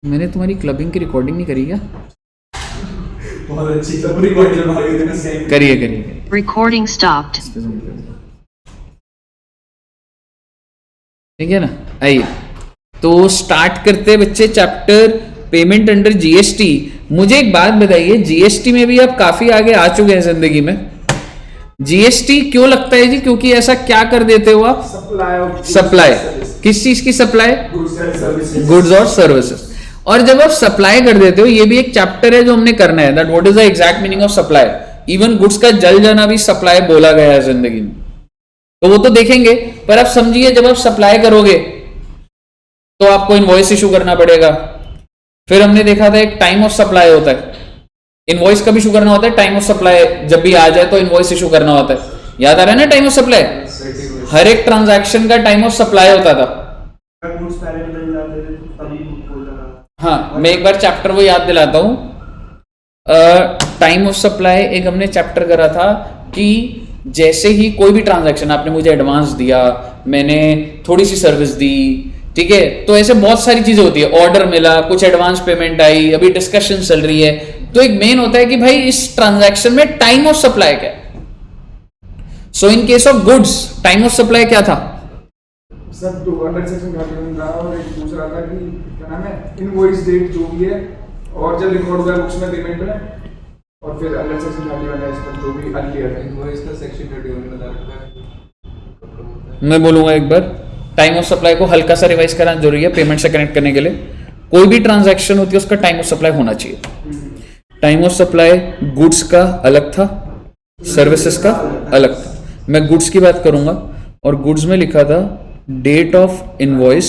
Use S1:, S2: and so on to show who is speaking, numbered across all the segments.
S1: मैंने तुम्हारी क्लबिंग की रिकॉर्डिंग नहीं करी क्या?
S2: बहुत अच्छी सब रिकॉर्डिंग
S1: करिए करिए।
S3: Recording stopped.
S1: ठीक है ना? आइए तो स्टार्ट करते हैं बच्चे चैप्टर पेमेंट अंडर जीएसटी। मुझे एक बात बताइए, जीएसटी में भी आप काफी आगे आ चुके हैं जिंदगी में। जीएसटी क्यों लगता है जी? क्योंकि ऐसा क्या कर देते हो आप? सप्लाई। किस चीज की सप्लाई? गुड्स और सर्विसेज। और जब आप सप्लाई कर देते हो, ये भी एक चैप्टर है जो हमने करना है, that what is the exact meaning of supply. Even goods का जल जाना भी सप्लाई बोला गया है जिंदगी में, तो वो तो देखेंगे। पर आप समझिए, जब आप सप्लाई करोगे तो आपको इनवॉइस इशू करना पड़ेगा। फिर हमने देखा था एक टाइम ऑफ सप्लाई होता है, इनवॉइस कब इशू करना होता है? टाइम ऑफ सप्लाई जब भी आ जाए तो इनवॉइस इशू करना होता है। याद आ रहा है ना टाइम ऑफ सप्लाई? हर एक ट्रांजैक्शन का टाइम ऑफ सप्लाई होता था। हाँ, मैं एक बार चैप्टर वो याद दिलाता हूं। टाइम ऑफ सप्लाई एक हमने चैप्टर करा था कि जैसे ही कोई भी ट्रांजैक्शन, आपने मुझे एडवांस दिया, मैंने थोड़ी सी सर्विस दी, ठीक है, तो ऐसे बहुत सारी चीजें होती है। ऑर्डर मिला, कुछ एडवांस पेमेंट आई, अभी डिस्कशन चल रही है, तो एक मेन होता है कि भाई इस ट्रांजैक्शन में टाइम ऑफ सप्लाई क्या है। So in case of goods time of supply क्या था?
S2: सर दो अंडर सेक्शन घाटी रहा और एक दूसरा था कि क्या नाम है, इनवॉइस डेट जो भी है और जब रिकॉर्ड हुआ है बुक्स में पेमेंट में, और फिर अंडर सेक्शन घाटी वाला इस पर जो भी अनक्लियर है इनवॉइस का सेक्शन 31 में बता रखा है।
S1: मैं बोलूंगा एक बार, टाइम ऑफ सप्लाई को हल्का सा रिवाइज करना जरूरी है पेमेंट से कनेक्ट करने के लिए। कोई भी ट्रांजैक्शन होती है उसका टाइम ऑफ सप्लाई होना चाहिए। टाइम ऑफ सप्लाई गुड्स का अलग था, सर्विसेज का अलग था। मैं गुड्स की बात करूंगा और गुड्स में लिखा था डेट ऑफ इनवॉइस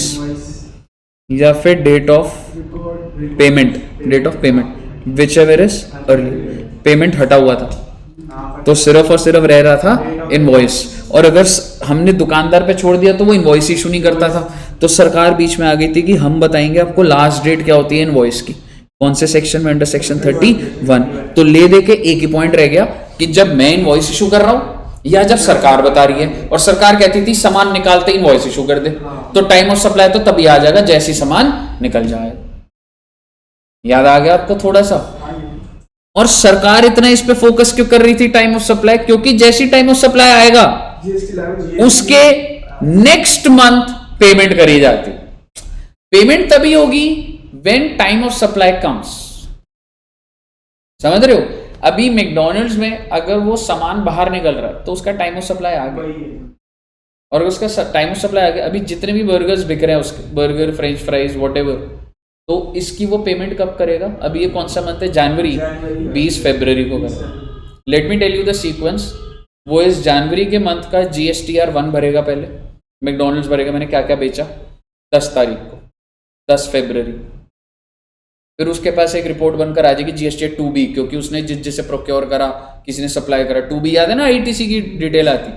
S1: या फिर date of payment, date of payment whichever is early. Payment हटा हुआ था तो सिर्फ और सिर्फ रह रहा था इनवॉइस। और अगर हमने दुकानदार पे छोड़ दिया तो वो इनवॉइस इशू नहीं करता था। तो सरकार बीच में आ गई थी कि हम बताएंगे आपको लास्ट डेट क्या होती है इनवॉइस की। कौन से सेक्शन में? Under section 31। तो ले दे के एक ही पॉइंट रह गया कि जब मैं इनवॉइस इशू कर रहा हूं या जब सरकार बता रही है। और सरकार कहती थी सामान निकालते ही इनवॉइस इशू कर दे, तो टाइम ऑफ सप्लाई तो तभी आ जाएगा जैसे ही सामान निकल जाए। याद आ गया आपको थोड़ा सा? और सरकार इतना इस पे फोकस क्यों कर रही थी टाइम ऑफ सप्लाई? क्योंकि जैसी टाइम ऑफ सप्लाई आएगा उसके नेक्स्ट मंथ पेमेंट करी जाती। पेमेंट तभी होगी when time of supply comes. समझ रहे हो? अभी मैकडॉनल्ड्स में अगर वो सामान बाहर निकल रहा है तो उसका टाइम ऑफ सप्लाई आ गया, और उसका टाइम ऑफ सप्लाई आ गया। अभी जितने भी बर्गर्स बिक रहे हैं, उसके बर्गर, फ्रेंच फ्राइज, व्हाटएवर, तो इसकी वो पेमेंट कब करेगा? अभी ये कौन सा मंथ है? जनवरी। 20 फरवरी को करेगा। Let me tell you the sequence. वो इस जनवरी के मंथ का GSTR 1 भरेगा पहले, मैकडॉनल्ड्स भरेगा मैंने क्या क्या बेचा 10 तारीख को, 10 फरवरी। फिर उसके पास एक रिपोर्ट बनकर आ जाएगी GSTR 2B, क्योंकि उसने जिससे प्रोक्योर करा, किसी ने सप्लाई करा। 2B याद है ना, ITC की डिटेल आती।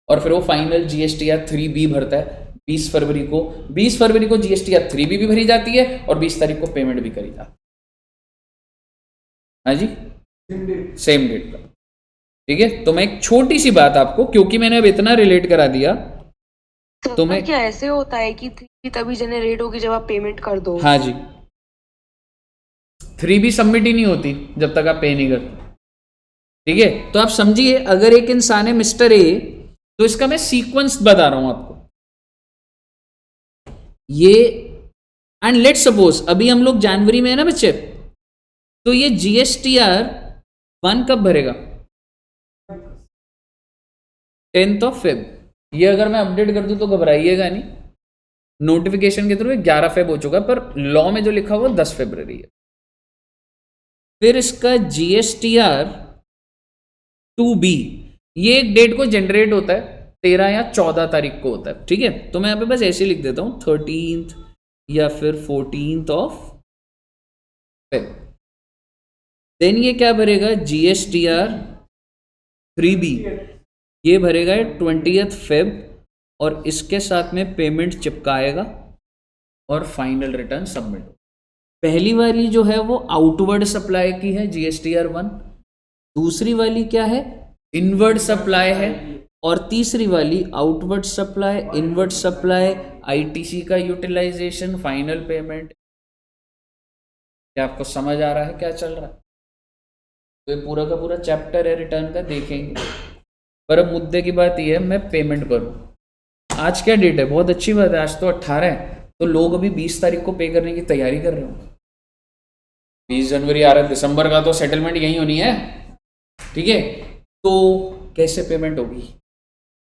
S1: और फिर वो फाइनल GSTR 3B भरता है 20 फरवरी को। 20 फरवरी को GSTR 3B भी भरी जाती है और 20 तारीख को पेमेंट भी करी जाती है। हाँ जी, सेम डेट पर। ठीक है, तो मैं एक छोटी सी बात आपको, क्योंकि मैंने अब इतना रिलेट करा दिया, तो मैं
S4: क्या ऐसे होता है कि 3 तभी जनरेट होगी जब आप पेमेंट कर दो?
S1: हाँ जी, 3B सबमिट ही नहीं होती जब तक आप पे नहीं करते। ठीक है, तो आप समझिए, अगर एक इंसान है मिस्टर ए, तो इसका मैं सीक्वेंस बता रहा हूं आपको ये। एंड लेट सपोज अभी हम लोग जनवरी में है ना बच्चे, तो ये GSTR 1 कब भरेगा? 10th of Feb। ये अगर मैं अपडेट कर दूं तो घबराइएगा नहीं, नोटिफिकेशन के थ्रू 11 फेब हो चुका, पर लॉ में जो लिखा हुआ 10 फरवरी है। फिर इसका GSTR 2B, ये एक डेट को जनरेट होता है 13 या 14 तारीख को होता है। ठीक है, तो मैं यहाँ पे बस ऐसे लिख देता हूँ 13th या फिर 14th of Feb। देन ये क्या भरेगा? GSTR 3B, ये भरेगा 20th Feb, और इसके साथ में पेमेंट चिपकाएगा और फाइनल रिटर्न सबमिट। पहली वाली जो है वो आउटवर्ड सप्लाई की है GSTR 1, दूसरी वाली क्या है? इनवर्ड सप्लाई है, और तीसरी वाली outward supply, inward supply, ITC का यूटिलाइजेशन, फाइनल पेमेंट। क्या आपको समझ आ रहा है क्या चल रहा है? तो ये पूरा का पूरा चैप्टर है रिटर्न का, देखेंगे। पर अब मुद्दे की बात यह है, मैं पेमेंट करूँ। आज क्या डेट है? बहुत अच्छी बात है, आज तो 18 है, तो लोग अभी 20 तारीख को पे करने की तैयारी कर रहे हो। 20 जनवरी आ रहा है, दिसंबर का तो सेटलमेंट यही होनी है, ठीक है? तो कैसे पेमेंट होगी?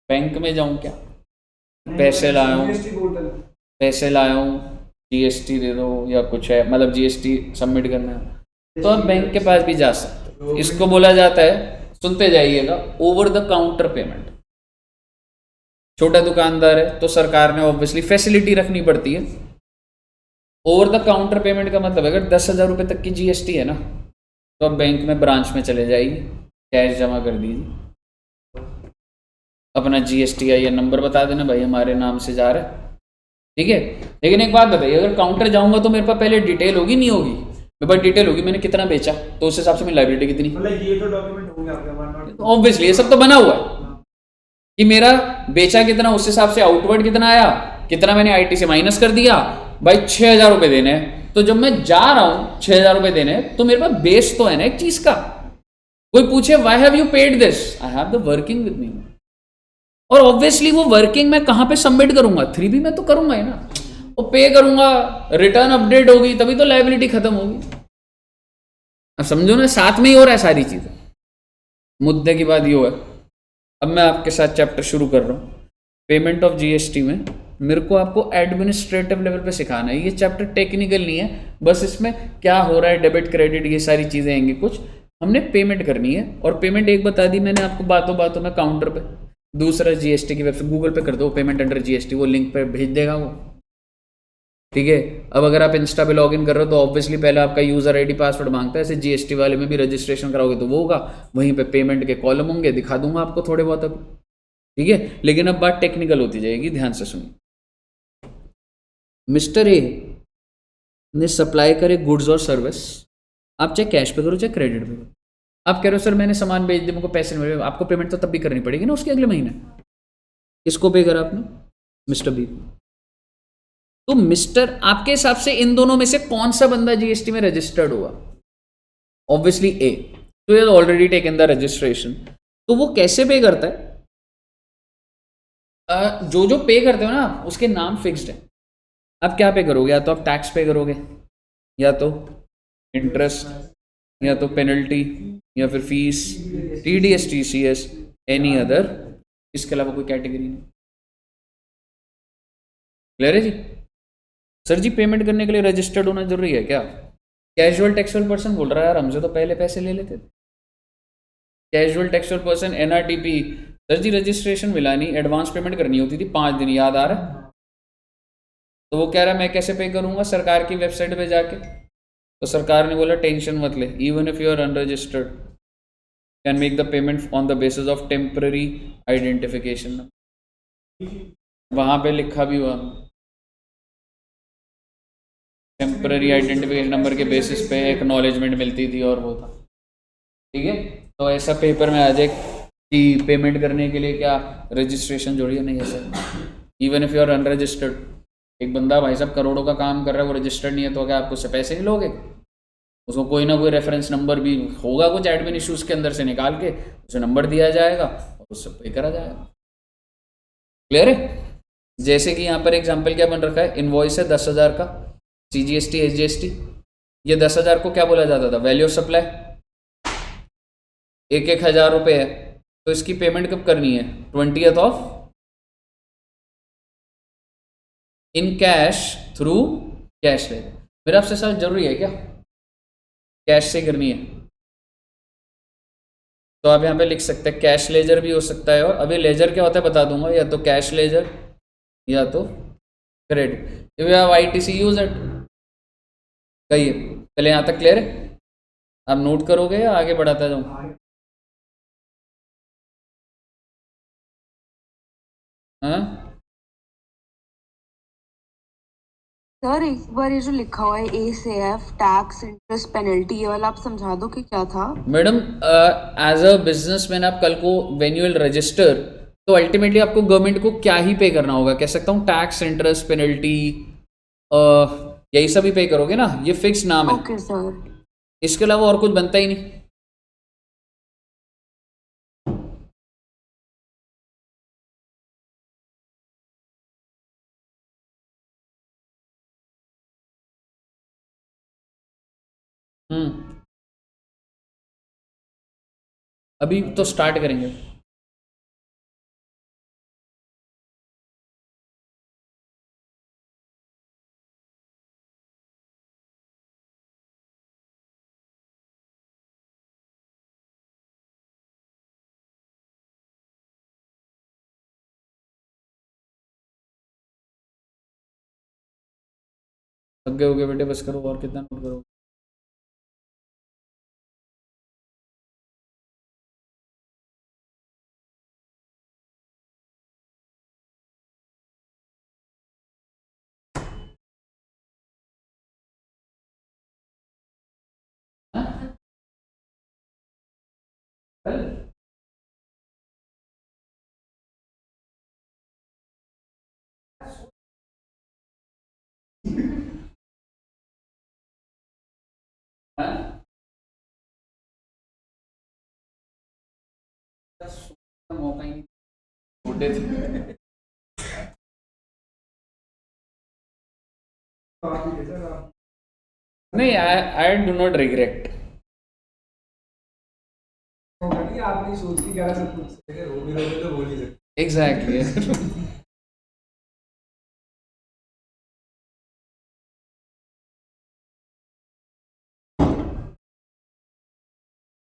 S1: बैंक में जाऊं क्या? पैसे लाया हूँ, पैसे लाया हूँ, जीएसटी दे दो या कुछ है, मतलब जीएसटी सबमिट करना है, तो आप बैंक के पास भी जा सकते हो। इसको बोला जाता है, सुनते जाइएगा, ओवर द काउंटर पेमेंट। छोटा दुकानदार है तो सरकार ने ऑब्वियसली फैसिलिटी रखनी पड़ती है। ओवर द काउंटर पेमेंट का मतलब अगर 10,000 रुपये तक की जीएसटी है ना, तो आप बैंक में ब्रांच में चले जाइए, कैश जमा कर दीजिए, अपना GSTIN नंबर बता देना, भाई हमारे नाम से जा रहा है, ठीक है? लेकिन एक बात बताइए, अगर काउंटर जाऊंगा तो मेरे पास पहले डिटेल होगी, नहीं होगी? मेरे पास डिटेल होगी, मैंने कितना बेचा, तो उस हिसाब से मेरी लाइबिलिटी कितनी,
S2: मतलब ये तो डॉक्यूमेंट होंगे आपके,
S1: ऑब्वियसली ये सब तो बना हुआ है कि मेरा बेचा कितना, उस हिसाब से आउटवर्ड कितना आया, कितना मैंने IT से माइनस कर दिया, भाई 6,000 रुपये देने हैं, तो जब मैं जा रहा हूं 6,000 रुपये देने, तो मेरे पास बेस तो है ना एक चीज का। कोई पूछे why have you paid this, I have the working with me, और ऑब्वियसली वो वर्किंग मैं कहां पे सबमिट करूंगा? 3B में तो करूंगा ही ना, वो पे करूंगा, रिटर्न अपडेट होगी, तभी तो लायबिलिटी खत्म होगी। अब समझो ना, साथ में ही हो रहा है सारी चीजें। मुद्दे की बात ये है, अब मैं आपके साथ चैप्टर शुरू कर रहा हूँ पेमेंट ऑफ GST में। मेरे को आपको एडमिनिस्ट्रेटिव लेवल पे सिखाना है, ये चैप्टर टेक्निकल नहीं है, बस इसमें क्या हो रहा है, डेबिट क्रेडिट ये सारी चीज़ें आएंगी, कुछ हमने पेमेंट करनी है। और पेमेंट एक बता दी मैंने आपको बातों बातों में काउंटर पे, दूसरा GST की वेबसाइट गूगल पे कर दो पेमेंट अंडर GST, वो लिंक पे भेज देगा वो, ठीक है? अब अगर आप इंस्टा पे लॉगिन कर रहे हो तो ऑब्वियसली पहले आपका यूजर ID पासवर्ड मांगता है, ऐसे GST वाले में भी रजिस्ट्रेशन कराओगे तो वो होगा, वहीं पे पेमेंट के कॉलम होंगे, दिखा दूंगा आपको थोड़े बहुत अब, ठीक है? लेकिन अब बात टेक्निकल होती जाएगी, ध्यान से सुनिए। मिस्टर ए ने सप्लाई करे गुड्स और सर्विस, आप चाहे कैश पे करो चाहे क्रेडिट पे करो। आप कह रहे हो सर मैंने सामान बेच दिया, मुझको पैसे नहीं मिले, आपको पेमेंट तो तब भी करनी पड़ेगी ना उसके अगले महीने। किसको पे करा आपने? मिस्टर बी को। तो मिस्टर, आपके हिसाब से इन दोनों में से कौन सा बंदा GST में रजिस्टर्ड हुआ? ऑब्वियसली ए, तो ये ऑलरेडी टेकन द रजिस्ट्रेशन। तो वो कैसे पे करता है? जो जो पे करते हो ना उसके नाम फिक्स्ड है। आप क्या पे करोगे? या तो आप टैक्स पे करोगे, या तो इंटरेस्ट, या तो पेनल्टी, या फिर fees, TDS TCS, any other, इसके अलावा कोई कैटेगरी नहीं। क्लियर है जी? सर जी पेमेंट करने के लिए रजिस्टर्ड होना जरूरी है क्या? कैजुअल टेक्सुअल पर्सन बोल रहा है यार, हमसे तो पहले पैसे ले लेते थे। Casual taxable person NRTP, sir ji registration मिला नहीं, एडवांस पेमेंट करनी होती थी 5 दिन, याद आ रहा है? तो वो कह रहा है मैं कैसे पे करूंगा? सरकार की वेबसाइट पे जाके। तो सरकार ने बोला टेंशन मत ले, even if you are unregistered can make the payment on the basis of temporary identification. वहां पे लिखा भी हुआ टेम्पररी आइडेंटिफिकेशन नंबर के बेसिस पे एक्नॉलेजमेंट मिलती थी और वो था, ठीक है? तो ऐसा पेपर में आ जाए कि पेमेंट करने के लिए क्या रजिस्ट्रेशन जोड़िए, नहीं है sir. Even if you are unregistered, एक बंदा भाई साहब करोड़ों का काम कर रहा है, वो रजिस्टर्ड नहीं है, तो क्या आप उससे पैसे नहीं लोगे? उसको कोई ना कोई रेफरेंस नंबर भी होगा कुछ एडमिन इशूज़ के अंदर से निकाल के उसे नंबर दिया जाएगा और उससे पे करा जाएगा। क्लियर है? जैसे कि यहाँ पर एग्जाम्पल क्या बन रखा है, इनवॉइस है 10,000 का, CGST SGST। ये 10,000 को क्या बोला जाता था? Value of supply. 1,000 रुपये है, तो इसकी पेमेंट कब करनी है? 20th of in cash through cash ledger. मेरा आपसे सवाल जरूरी है क्या? कैश से करनी है तो आप यहाँ पे लिख सकते हैं कैश लेजर भी हो सकता है, और अभी लेजर क्या होता है बता दूंगा, या तो कैश लेजर या तो credit. If you have ITC use it. कहिए पहले यहाँ तक क्लियर है? आप नोट करोगे या आगे बढ़ाता जाऊँ? हाँ
S4: सर एक बार ये जो लिखा हुआ है A से F, टैक्स, इंटरेस्ट, पेनल्टी, ये वाला आप समझा दो कि क्या था?
S1: मैडम, एज अ बिजनेसमैन आप कल को व्हेन यू विल रजिस्टर, तो अल्टीमेटली आपको गवर्नमेंट को क्या ही पे करना होगा? कह सकता हूँ टैक्स, इंटरेस्ट, पेनल्टी, यही सभी पे करोगे ना, ये फिक्स नाम है,
S4: ओके सर।
S1: इसके अलावा और कुछ बनता ही नहीं। अभी तो स्टार्ट करेंगे। थक गए हो गए बेटे, बस करो, और कितना नोट करो। हाँ? कल? हाँ? मौका ही नहीं, छोटे थे।
S2: तो आप ही सर आप
S1: नहीं, आई डू नॉट रिग्रेट।
S2: होगा नहीं, आपने सोच के करा सब कुछ, रो भी रहोगे तो बोल ही सकते।
S1: एग्जैक्टली।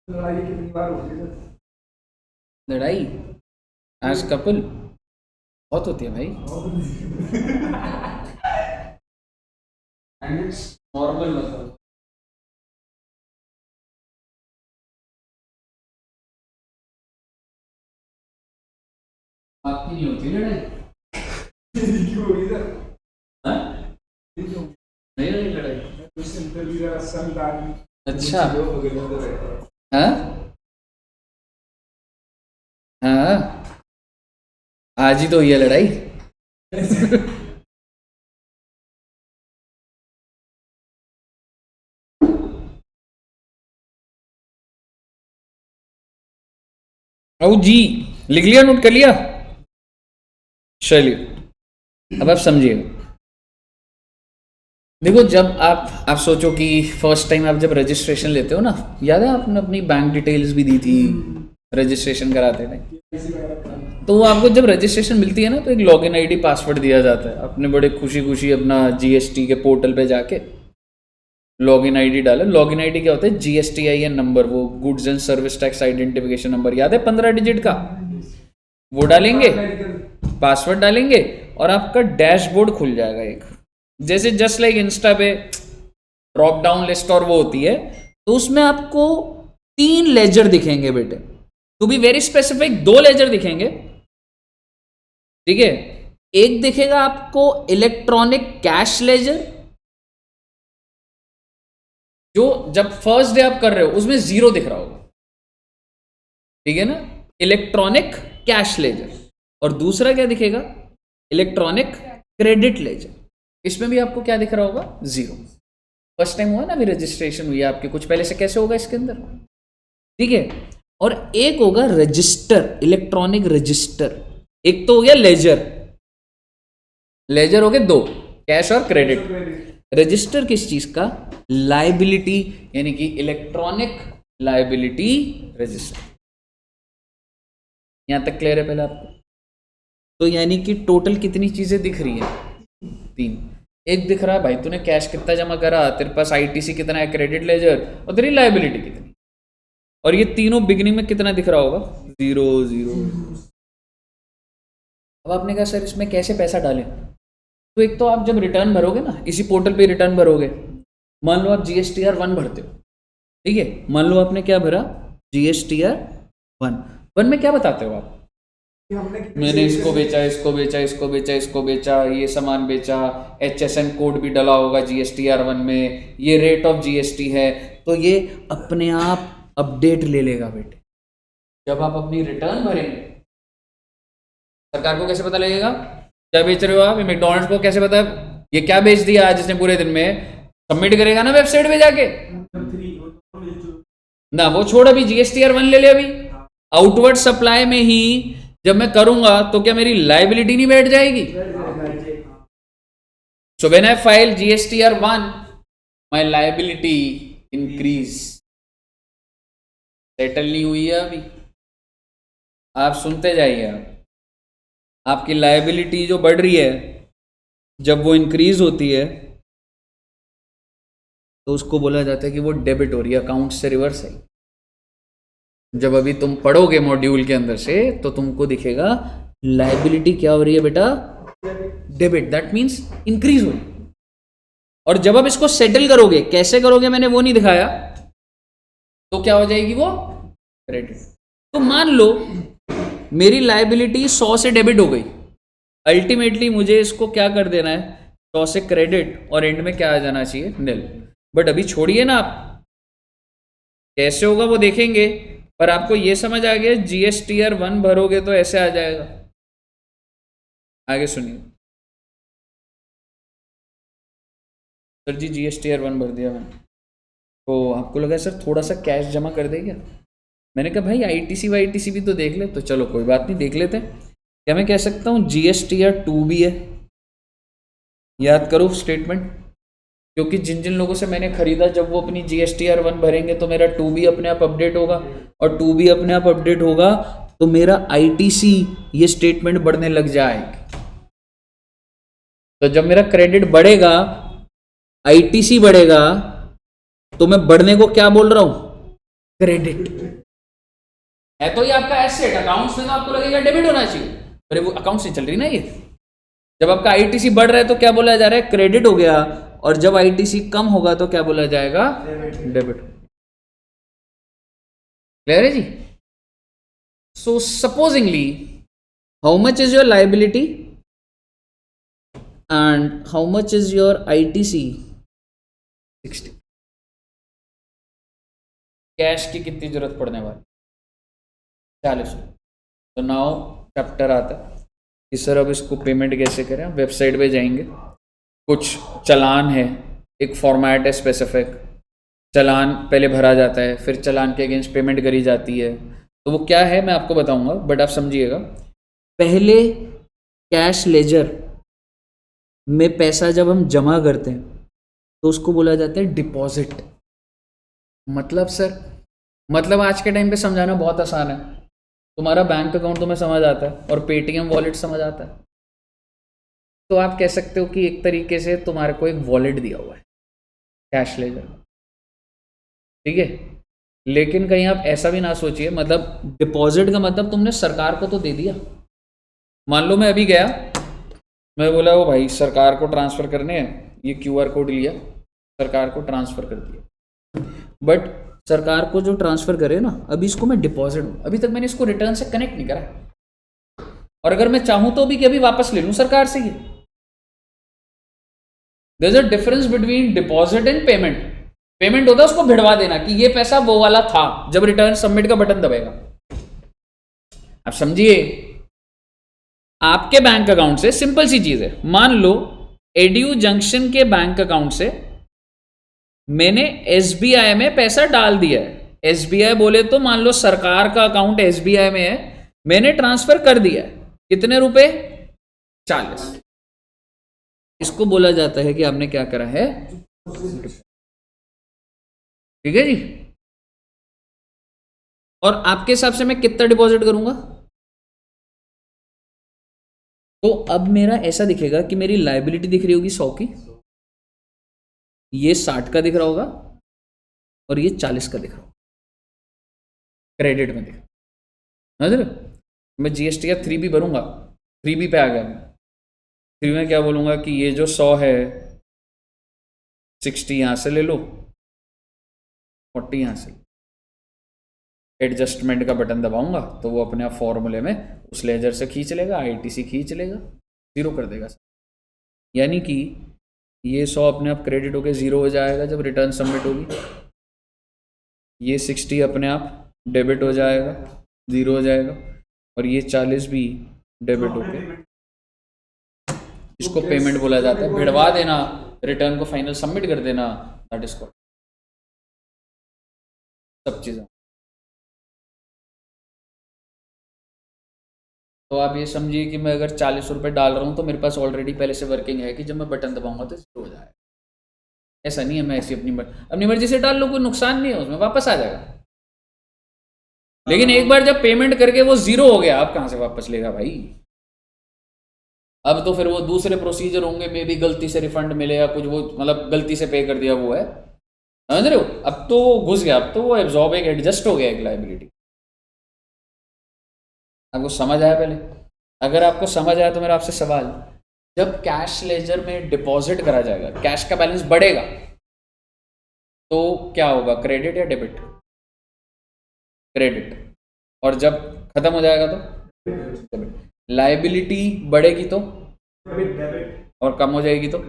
S2: लड़ाई कितनी बार होती है सर?
S1: लड़ाई एज कपल बहुत होती है भाई, एंड इट्स नॉर्मल मतलब। आपकी नहीं होती लड़ाई?
S2: क्यों होगी सर?
S1: हाँ?
S2: क्यों?
S1: नहीं होती लड़ाई?
S2: कुछ इंटरव्यू का संतान
S1: अच्छा।
S2: जो वगैरह तो रहता है।
S1: हाँ हाँ, आज ही तो हुई है लड़ाई। ओ जी, लिख लिया, नोट कर लिया? चलिए, अब आप समझिए। देखो, जब आप सोचो कि फर्स्ट टाइम आप जब रजिस्ट्रेशन लेते हो ना, याद है आपने अपनी बैंक डिटेल्स भी दी थी रजिस्ट्रेशन कराते थे,
S2: इसी वगैरह का।
S1: तो वो आपको जब रजिस्ट्रेशन मिलती है ना, तो एक लॉगिन आईडी पासवर्ड दिया जाता है। आपने बड़े खुशी खुशी अपना जीएसटी के पोर्टल पे जाके लॉगिन आईडी डाला। लॉगिन आईडी क्या होता है? GSTIN नंबर, वो goods and service tax identification number, याद है 15 डिजिट का? वो डालेंगे,
S2: मेडिकल
S1: पासवर्ड डालेंगे, और आपका डैशबोर्ड खुल जाएगा एक, जैसे जस्ट लाइक इंस्टा पे ड्रॉप डाउन लिस्ट और वो होती है। तो उसमें आपको 3 लेजर दिखेंगे बेटे, to be very specific 2 ledger दिखेंगे, ठीक है? एक दिखेगा आपको इलेक्ट्रॉनिक कैश लेजर, जो जब फर्स्ट डे आप कर रहे हो उसमें 0 दिख रहा होगा, ठीक है ना? Electronic cash ledger. और दूसरा क्या दिखेगा? Electronic credit ledger. इसमें भी आपको क्या दिख रहा होगा? 0। फर्स्ट टाइम हुआ ना, अभी रजिस्ट्रेशन हुई है आपकी, कुछ पहले से कैसे होगा इसके अंदर, ठीक है? और एक होगा रजिस्टर, इलेक्ट्रॉनिक रजिस्टर। एक तो हो गया लेजर, लेजर हो गए 2, कैश और क्रेडिट। रजिस्टर किस चीज का? लायबिलिटी, यानी कि इलेक्ट्रॉनिक लायबिलिटी रजिस्टर। यहां तक क्लियर है पहले आपको? तो यानी कि टोटल कितनी चीजें दिख रही है? 3। एक दिख रहा है भाई तूने कैश कितना जमा करा, तेरे पास ITC कितना है, क्रेडिट लेजर, और तेरी लायबिलिटी कितनी। और ये तीनों बिगनिंग में कितना दिख रहा होगा? 0 0। अब आपने कहा सर इसमें कैसे पैसा डालें? तो एक तो आप जब रिटर्न भरोगे ना, इसी पोर्टल पे रिटर्न भरोगे। मान लो आप GSTR 1 भरते हो, ठीक है? मान लो आपने क्या भरा? GSTR 1 में क्या बताते हो आप?
S2: कि हमने कितने
S1: मैंने
S2: sales
S1: इसको
S2: करे?
S1: बेचा, इसको बेचा, इसको बेचा, इसको बेचा, ये सामान बेचा, HSN कोड भी डला होगा GSTR 1 में, ये रेट ऑफ GST है। तो ये अपने आप अपडेट ले लेगा बेटे। जब आप अपनी रिटर्न भरेंगे, सरकार को कैसे पता लगेगा क्या बेच रहे हो आप? मैकडॉनल्ड्स को कैसे पता ये क्या बेच दिया आज इसने पूरे दिन में, सबमिट करेगा ना वेबसाइट पे जाके ना, वो छोड़, अभी GSTR 1 ले ले। अभी आउटवर्ड सप्लाई में ही जब मैं करूंगा तो क्या मेरी लाइबिलिटी नहीं बैठ जाएगी? So when I file GSTR 1 my liability increase. Settle नहीं हुई है अभी, आप सुनते जाइए। आपकी लाइबिलिटी जो बढ़ रही है, जब वो इंक्रीज होती है तो उसको बोला जाता है कि वो डेबिट हो रही है, अकाउंट से रिवर्स है। जब अभी तुम पढ़ोगे मॉड्यूल के अंदर से तो तुमको दिखेगा लाइबिलिटी क्या हो रही है बेटा, डेबिट, दैट मींस इंक्रीज हो रही है। और जब आप इसको सेटल करोगे, कैसे करोगे मैंने वो नहीं दिखाया, तो क्या हो जाएगी वो क्रेडिट। तो मान लो मेरी लाइबिलिटी 100 से डेबिट हो गई, अल्टीमेटली मुझे इसको क्या कर देना है, 100 से क्रेडिट, और एंड में क्या आ जाना चाहिए, निल। बट अभी छोड़िए ना, आप कैसे होगा वो देखेंगे, पर आपको ये समझ आ गया GSTR 1 भरोगे तो ऐसे आ जाएगा। आगे सुनिए। सर जी GSTR 1 भर दिया मैंने, तो आपको लगा सर थोड़ा सा कैश जमा कर दे क्या? मैंने कहा भाई ITC भी तो देख ले। तो चलो कोई बात नहीं, देख लेते हैं। क्या मैं कह सकता हूँ GSTR 2 भी है? याद करो स्टेटमेंट, क्योंकि जिन जिन लोगों से मैंने खरीदा, जब वो अपनी GSTR 1 भरेंगे तो मेरा 2 भी अपने आप अपडेट होगा, और 2 भी अपने आप अपडेट होगा तो मेरा ITC ये स्टेटमेंट बढ़ने लग जाएगी। तो जब मेरा क्रेडिट बढ़ेगा, ITC बढ़ेगा, तो मैं बढ़ने को क्या बोल रहा हूं, क्रेडिट है। तो ये आपका एसेट, अकाउंट्स में तो आपको लगेगा डेबिट होना चाहिए, अरे वो अकाउंट्स नहीं चल रही ना ये। जब आपका ITC बढ़ रहा है तो क्या बोला जा रहा है, क्रेडिट हो गया, और जब ITC कम होगा तो क्या बोला जाएगा, डेबिट। क्लियर है ji? So supposingly how much is your liability and how much is your ITC? 60। Cash की कितनी जरूरत पड़ने वाली, 40। तो नाउ चैप्टर आता है कि सर अब इसको पेमेंट कैसे करें। वेबसाइट पे जाएंगे, कुछ चलान है, एक फॉर्मेट है स्पेसिफिक, चलान पहले भरा जाता है, फिर चलान के अगेंस्ट पेमेंट करी जाती है। तो वो क्या है मैं आपको बताऊंगा, बट आप समझिएगा। पहले कैश लेजर में पैसा जब हम जमा करते हैं तो उसको बोला जाता है डिपॉजिट। मतलब सर, मतलब आज के टाइम पे समझाना बहुत आसान है। तुम्हारा बैंक अकाउंट तुम्हें समझ आता है और पेटीएम वॉलेट समझ आता है, तो आप कह सकते हो कि एक तरीके से तुम्हारे को एक वॉलेट दिया हुआ है कैश लेजर, ठीक है। लेकिन कहीं आप ऐसा भी ना सोचिए, मतलब डिपॉजिट का मतलब तुमने सरकार को तो दे दिया। मान लो मैं अभी गया, मैं बोला वो भाई सरकार को ट्रांसफर करने हैं, ये QR कोड लिया, सरकार को ट्रांसफर कर दिया। बट सरकार को जो ट्रांसफर करे ना, अभी इसको मैं डिपॉजिट हूँ, अभी तक मैंने इसको रिटर्न से कनेक्ट नहीं करा, और अगर मैं चाहूं तो भी कि अभी वापस ले लूं सरकार से। ये there is a difference between deposit and payment. Payment होता है उसको भिड़वा देना कि ये पैसा वो वाला था, जब रिटर्न सबमिट का बटन दबेगा। आप समझिए, आपके बैंक अकाउंट से सिंपल सी चीज है, मान लो एडू जंक्शन के बैंक अकाउंट से मैंने SBI में पैसा डाल दिया है। SBI बोले तो मान लो सरकार का अकाउंट SBI में है, मैंने ट्रांसफर कर दिया है। कितने रुपए, 40। इसको बोला जाता है कि आपने क्या करा है, ठीक है जी। और आपके हिसाब से मैं कितना डिपॉजिट करूंगा, तो अब मेरा ऐसा दिखेगा कि मेरी लाइबिलिटी दिख रही होगी 100 की, ये 60 का दिख रहा होगा, और ये 40 का दिख रहा होगा, क्रेडिट में दिख रहा। मैं GSTR 3 भी भरूंगा, 3B पे आ गया मैं। 3 में क्या बोलूंगा कि ये जो 100 है, 60 यहां से ले लो, 40 यहां से, एडजस्टमेंट का बटन दबाऊंगा तो वो अपने आप फॉर्मूले में उस लेजर से खींच लेगा, ITC खींच लेगा, 0 कर देगा। यानी कि ये 100 अपने आप क्रेडिट होकर 0 हो जाएगा जब रिटर्न सबमिट होगी, ये 60 अपने आप डेबिट हो जाएगा, 0 हो जाएगा, और ये 40 भी डेबिट होकर इसको पेमेंट बोला जाता है। भिड़वा देना, रिटर्न को फाइनल सबमिट कर देना, दैट इज कॉल्ड सब चीज़ें। तो आप ये समझिए कि मैं अगर 40 रुपये डाल रहा हूँ तो मेरे पास ऑलरेडी पहले से वर्किंग है कि जब मैं बटन दबाऊंगा तो शुरू हो जाएगा। ऐसा नहीं है मैं ऐसी अपनी मर्जी से डाल लूँ, कोई नुकसान नहीं है उसमें, वापस आ जाएगा। लेकिन एक बार जब पेमेंट करके वो जीरो हो गया, आप कहाँ से वापस लेगा भाई? अब तो फिर वो दूसरे प्रोसीजर होंगे, मे बी गलती से रिफंड मिले या कुछ, वो मतलब गलती से पे कर दिया वो है, समझ रहे हो? अब तो वो घुस गया, अब तो वो एब्जॉर्ब एक एडजस्ट हो गया एक लाइबिलिटी। आपको समझ आया? पहले अगर आपको समझ आया तो मेरा आपसे सवाल, जब कैश लेजर में डिपॉजिट करा जाएगा, कैश का बैलेंस बढ़ेगा तो क्या होगा, क्रेडिट या डेबिट? क्रेडिट। और जब खत्म हो जाएगा तो डेबिट। लाइबिलिटी बढ़ेगी तो और कम हो जाएगी तो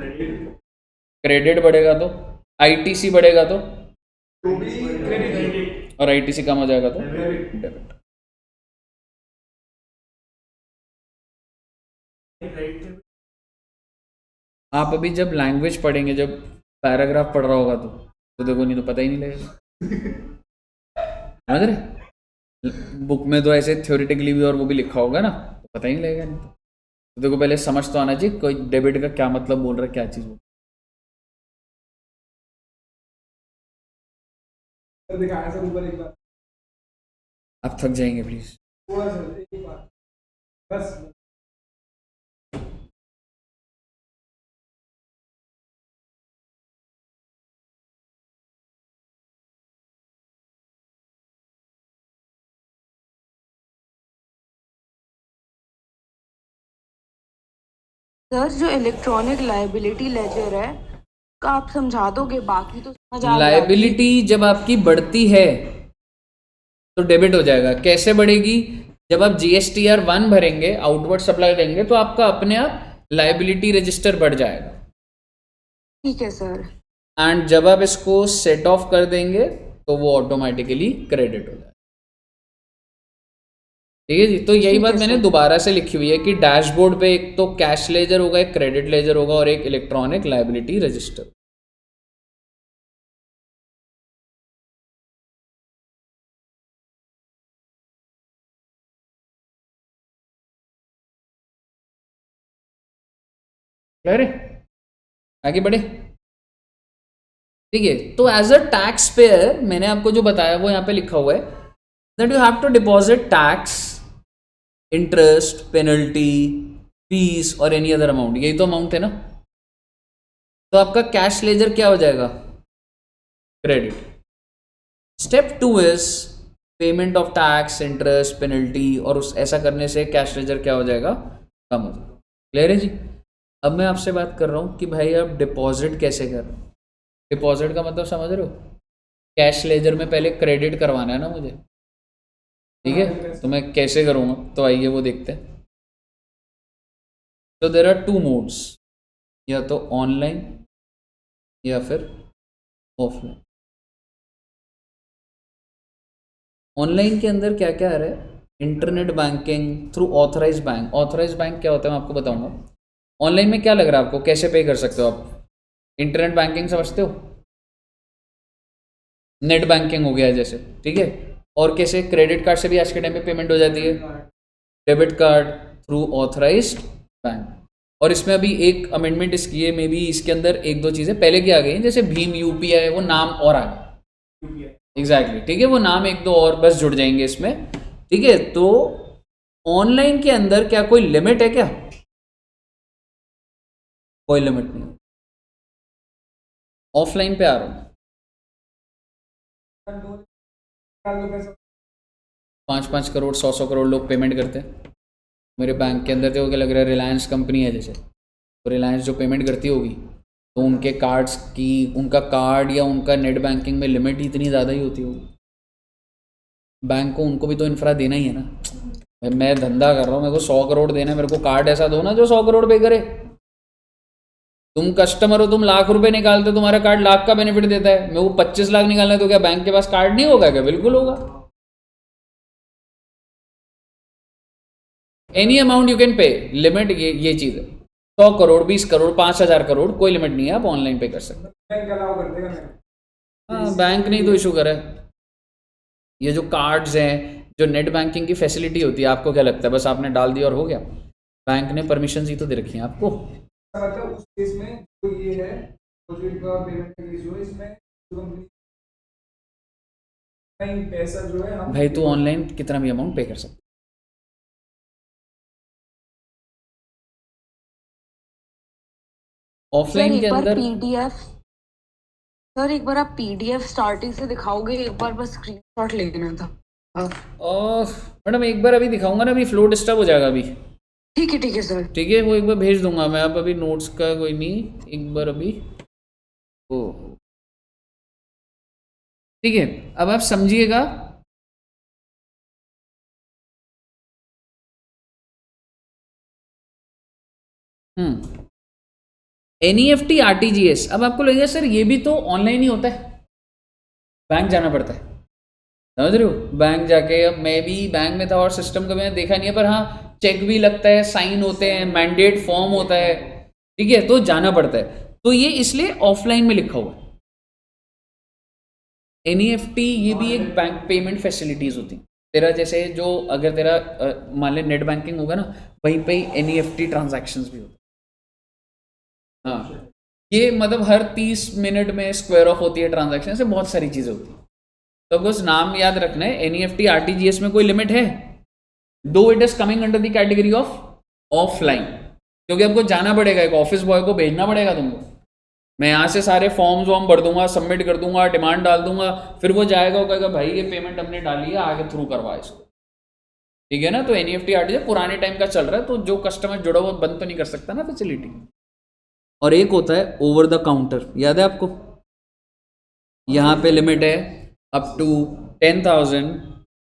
S1: क्रेडिट बढ़ेगा तो आईटीसी बढ़ेगा तो और आईटीसी कम हो जाएगा तो डेबिट। आप अभी जब लैंग्वेज पढ़ेंगे, जब पैराग्राफ पढ़ रहा होगा तो देखो, नहीं तो पता ही नहीं लगेगा, समझ रहे? बुक में तो ऐसे थ्योरेटिकली भी और वो भी लिखा होगा ना, तो पता ही नहीं लगेगा। नहीं तो देखो पहले समझ तो आना चाहिए कोई डेबिट का क्या मतलब बोल रहा है, क्या चीज़ बोल
S2: सर दिखाया सर ऊपर एक बार।
S1: आप थक जाएंगे प्लीज।
S2: हुआ सर एक बार बस।
S4: सर जो इलेक्ट्रॉनिक लाइबिलिटी लेजर है का आप समझा दोगे? बाकी तो समझ आ गया।
S1: लाइबिलिटी जब आपकी बढ़ती है तो डेबिट हो जाएगा। कैसे बढ़ेगी? जब आप GSTR 1 भरेंगे, आउटवर्ड सप्लाई देंगे, तो आपका अपने आप लाइबिलिटी रजिस्टर बढ़ जाएगा।
S4: ठीक है सर।
S1: एंड जब आप इसको सेट ऑफ कर देंगे तो वो ऑटोमेटिकली क्रेडिट हो जाएगा। ठीक है जी। तो यही
S4: ठीक
S1: बात
S4: है
S1: मैंने
S4: सर।
S1: दोबारा से लिखी हुई है कि डैशबोर्ड पे एक तो कैश लेजर होगा, एक क्रेडिट लेजर होगा और एक इलेक्ट्रॉनिक लाइबिलिटी रजिस्टर। क्लियर है? आगे बढ़े। ठीक है। तो एज अ टैक्स पेयर मैंने आपको जो बताया वो यहाँ पे लिखा हुआ है that you have to deposit tax, interest, penalty, fees और एनी अदर अमाउंट। यही तो अमाउंट है ना। तो आपका कैश लेजर क्या हो जाएगा? Credit. Step 2 is payment of tax, interest, penalty, और उस ऐसा करने से कैश लेजर क्या हो जाएगा? कम हो जाएगा। क्लियर है जी? अब मैं आपसे बात कर रहा हूँ कि भाई आप डिपॉजिट कैसे कर रहे हो। डिपॉजिट का मतलब समझ रहे हो? कैश लेजर में पहले क्रेडिट करवाना है ना मुझे, ठीक है? तो मैं कैसे करूँगा? तो आइए वो देखते हैं। तो देयर आर 2 मोड्स, या तो ऑनलाइन या फिर ऑफलाइन। ऑनलाइन के अंदर क्या क्या आ रहा है? Internet banking through authorise bank. Authorise bank क्या होता है मैं आपको बताऊंगा। ऑनलाइन में क्या लग रहा है आपको, कैसे पे कर सकते हो आप? इंटरनेट बैंकिंग समझते हो? नेट बैंकिंग हो गया जैसे, ठीक है। और कैसे? क्रेडिट कार्ड से भी आज के टाइम पे पेमेंट हो जाती है, debit card through authorised bank. और इसमें अभी एक अमेंडमेंट इसकी है, मे बी इसके अंदर एक दो चीज़ें पहले की आ गई हैं, जैसे भीम UPI, वो नाम और आ गया। एग्जैक्टली, ठीक है। वो नाम एक दो और बस जुड़ जाएंगे इसमें, ठीक है। तो ऑनलाइन के अंदर क्या कोई लिमिट है क्या? कोई लिमिट नहीं। ऑफलाइन पे आ रहा हूँ। 5-5 करोड़ 100-100 करोड़ लोग पेमेंट करते हैं मेरे बैंक के अंदर। देखो क्या लग रहा है, रिलायंस कंपनी है जैसे, तो रिलायंस जो पेमेंट करती होगी तो उनके कार्ड्स की, उनका कार्ड या उनका नेट बैंकिंग में लिमिट ही इतनी ज़्यादा ही होती होगी। बैंक को उनको भी तो इंफ्रा देना ही है ना भाई। मैं धंधा कर रहा हूँ, मेरे को 100 करोड़ देना है, मेरे को कार्ड ऐसा दो ना जो 100 करोड़ पे करे। तुम कस्टमर हो, तुम लाख रुपए निकालते हो, तुम्हारा कार्ड लाख का बेनिफिट देता है, मेरे को 25 लाख निकालना है, तो क्या बैंक के पास कार्ड नहीं होगा क्या? बिल्कुल होगा। Any amount you can pay, limit ये चीज़ है। 100 करोड़, 20 करोड़, 5,000 करोड़, कोई लिमिट नहीं है, आप ऑनलाइन पे कर सकते हैं।
S2: बैंक अलाउ कर देगा मैं।
S1: हाँ, बैंक नहीं तो इशू करे। ये जो कार्ड्स हैं, जो नेट बैंकिंग की फैसिलिटी होती है, आपको क्या लगता है बस आपने डाल दिया और हो गया? बैंक ने परमिशन ही तो दे रखी है आपको।
S2: मतलब उस केस में जो ये है, तो जो इनका पेमेंट का केस जो है, इसमें जो कंपनी नहीं पैसा जो है हम
S1: भाई तू ऑनलाइन कितना भी अमाउंट पे कर सकता है।
S4: सर
S1: ऑफलाइन के
S4: एक बार
S1: अंदर
S4: पीडीएफ सर एक बार आप पीडीएफ स्टार्टिंग से दिखाओगे, एक बार बस स्क्रीनशॉट लेना था।
S1: और मैडम एक बार अभी दिखाऊंगा ना, अभी फ्लो डिस्टर्ब हो जाएगा अभी।
S4: ठीक है सर।
S1: ठीक है, वो एक बार भेज दूंगा मैं, आप अभी नोट्स का कोई नहीं, एक बार अभी ओ ठीक है। अब आप समझिएगा, एनईएफटी आरटीजीएस। अब आपको लगेगा सर ये भी तो ऑनलाइन ही होता है, बैंक जाना पड़ता है, समझ रहे हो? बैंक जाके, अब मैं भी बैंक में था और सिस्टम का मैंने देखा नहीं है, पर हाँ चेक भी लगता है, साइन होते हैं, मैंडेट फॉर्म होता है, ठीक है, तो जाना पड़ता है। तो ये इसलिए ऑफलाइन में लिखा हुआ है। एनईएफटी ये भी एक बैंक पेमेंट फैसिलिटीज होती है। तेरा जैसे जो अगर तेरा मान ले नेट बैंकिंग होगा ना, वहीं पे ही एनईएफटी ट्रांजैक्शंस भी होते हैं। हाँ, ये मतलब हर 30 मिनट में स्क्वायर ऑफ होती है ट्रांजैक्शन, से बहुत सारी चीज़ें होती हैं। तो बस नाम याद रखना है, एनईएफटी आरटीजीएस में कोई लिमिट है, दो it is coming under the category of offline, क्योंकि आपको जाना पड़ेगा, एक ऑफिस बॉय को भेजना पड़ेगा तुमको। मैं यहाँ से सारे फॉर्म्स वॉर्म भर दूंगा, सबमिट कर दूंगा, डिमांड डाल दूंगा, फिर वो जाएगा, वो कहेगा भाई ये पेमेंट हमने डाली है, आगे थ्रू करवा इसको, ठीक है ना? तो एनईएफटी आरटीजीएस पुराने टाइम का चल रहा है, तो जो कस्टमर जुड़ा हुआ बंद तो नहीं कर सकता ना फैसिलिटी। और एक होता है ओवर द काउंटर, याद है आपको? यहाँ पे लिमिट है अप टू 10,000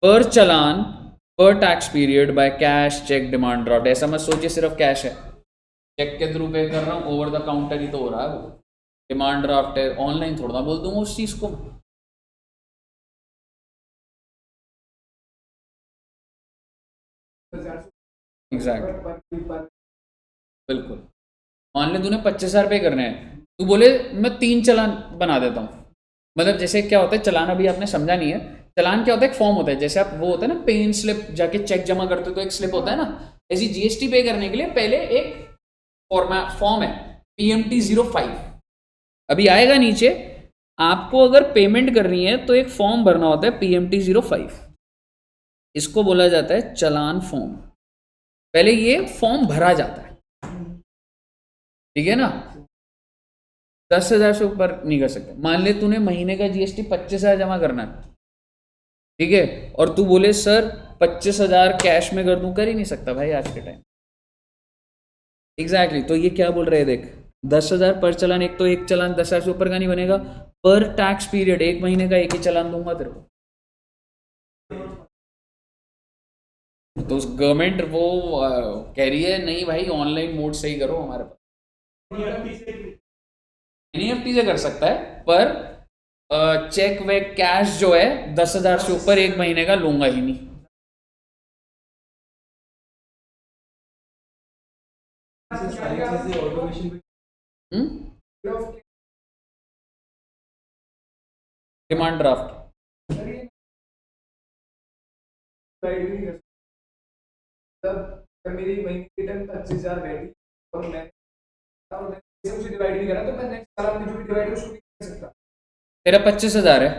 S1: पर चालान पर tax period by cash, cheque, demand draft. ऐसा मत सोचिए सिर्फ कैश है, चेक के थ्रू पे कर रहा हूँ, ओवर द काउंटर ही तो हो रहा है वो। डिमांड ड्राफ्ट है, ऑनलाइन थोड़ा बोल दूंगा उस चीज को। एग्जैक्ट, बिल्कुल। मान ले तूने 25,000 पे करने हैं, तू बोले मैं 3 चालान बना देता हूँ। मतलब जैसे क्या होता है चालान, अभी आपने समझा नहीं है, चालान क्या होता है? एक फॉर्म होता है, जैसे आप वो होता है ना पेन स्लिप, जाके चेक जमा करते हो तो एक स्लिप होता है ना, ऐसी जीएसटी पे करने के लिए पहले एक फॉर्म है PMT 05, अभी आएगा नीचे। आपको अगर पेमेंट करनी है तो एक फॉर्म भरना होता है PMT 05, इसको बोला जाता है चालान फॉर्म। पहले ये फॉर्म भरा जाता है, ठीक है ना? 10,000 से ऊपर नहीं कर सकते। मान ले तूने महीने का जीएसटी 25,000 जमा करना है, ठीक है, और तू बोले सर 25,000 कैश में कर दूं, कर ही नहीं सकता भाई आज के टाइम। एग्जैक्टली, तो ये क्या बोल रहे हैं देख, 10,000 पर चालान, एक तो एक चालान 10,000 से ऊपर का नहीं बनेगा, पर टैक्स पीरियड एक महीने का एक ही चालान दूंगा तेरे को। तो गवर्नमेंट वो कह रही है नहीं भाई ऑनलाइन मोड से ही करो हमारे पास। एनईएफटी से कर सकता है, पर चेक वे कैश जो है 10,000 से ऊपर एक महीने का लूंगा ही नहीं। डिमांड ड्राफ्ट
S2: मेरी महीने की रिटर्न 25,000 बैठी और मैं उसे डिवाइड नहीं करा, तो मैं नेक्स्ट साल में जो भी डिवाइड उसको नहीं कर सकता।
S1: तेरा 25,000 है,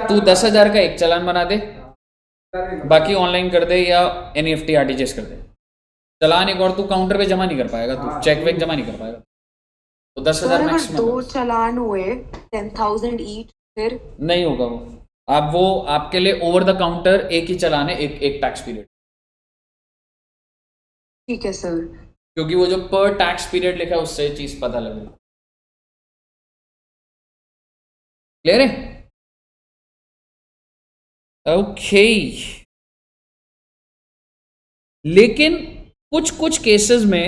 S1: तू 10,000 का एक चालान बना दे, बाकी ऑनलाइन कर दे या एनईएफटी आरटीजीएस कर दे। चालान एक और तू काउंटर पे जमा नहीं कर पाएगा, तू चेक वेक जमा नहीं कर पाएगा। तो 10,000 मैक्सिमम।
S4: दो चालान हुए 10,000 ईच, फिर
S1: नहीं होगा वो। आप वो आपके लिए ओवर द काउंटर एक ही चालान है, एक टैक्स पीरियड।
S4: ठीक है सर।
S1: क्योंकि वो जो पर टैक्स पीरियड लिखा है उससे चीज पता लगेगा। क्लियर है? ओके। लेकिन कुछ कुछ केसेस में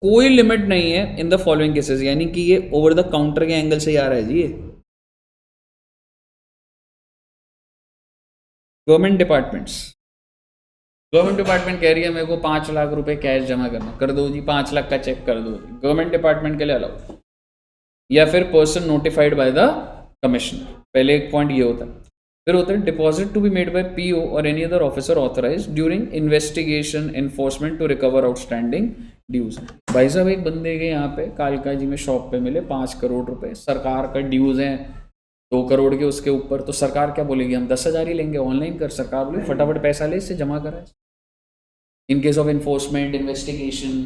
S1: कोई लिमिट नहीं है इन द फॉलोइंग केसेस, यानी कि ये ओवर द काउंटर के एंगल से ही आ रहा है जी। ये गवर्नमेंट डिपार्टमेंट्स, गवर्नमेंट डिपार्टमेंट कह रही है मेरे को 5 लाख रुपए कैश जमा करना, कर दो जी, 5 लाख का चेक कर दो जी, गवर्नमेंट डिपार्टमेंट के लिए अलाउ। या फिर person notified by the commissioner, पहले एक पॉइंट ये होता है। फिर होता है deposit to be made by PO और any other officer authorised during investigation enforcement to recover outstanding dues. भाई साहब एक बंदे के यहाँ पे कालका जी में शॉप पे मिले 5 करोड़ रुपए, सरकार का ड्यूज है 2 करोड़ के उसके ऊपर, तो सरकार क्या बोलेगी, हम 10,000 ही लेंगे, ऑनलाइन कर। सरकार बोले फटाफट पैसा ले, इससे जमा करा। इन केस ऑफ इन्फोर्समेंट इन्वेस्टिगेशन,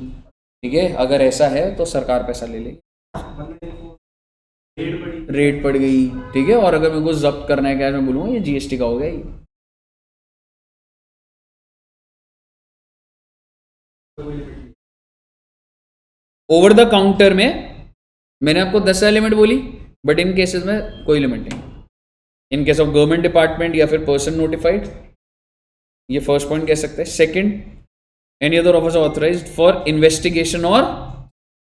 S1: ठीक है, अगर ऐसा है तो सरकार पैसा ले लेगी, रेट पड़ गई, ठीक है। और अगर मेरे को जब्त करना है, क्या मैं बोलूँगा ये जीएसटी का हो गया ये। ओवर द काउंटर में मैंने आपको 10,000 लिमिट बोली, बट इन केसेस में कोई लिमिट नहीं। In case of government department या फिर पर्सन नोटिफाइड, ये फर्स्ट पॉइंट कह सकते हैं। Second, any other officer authorised for investigation और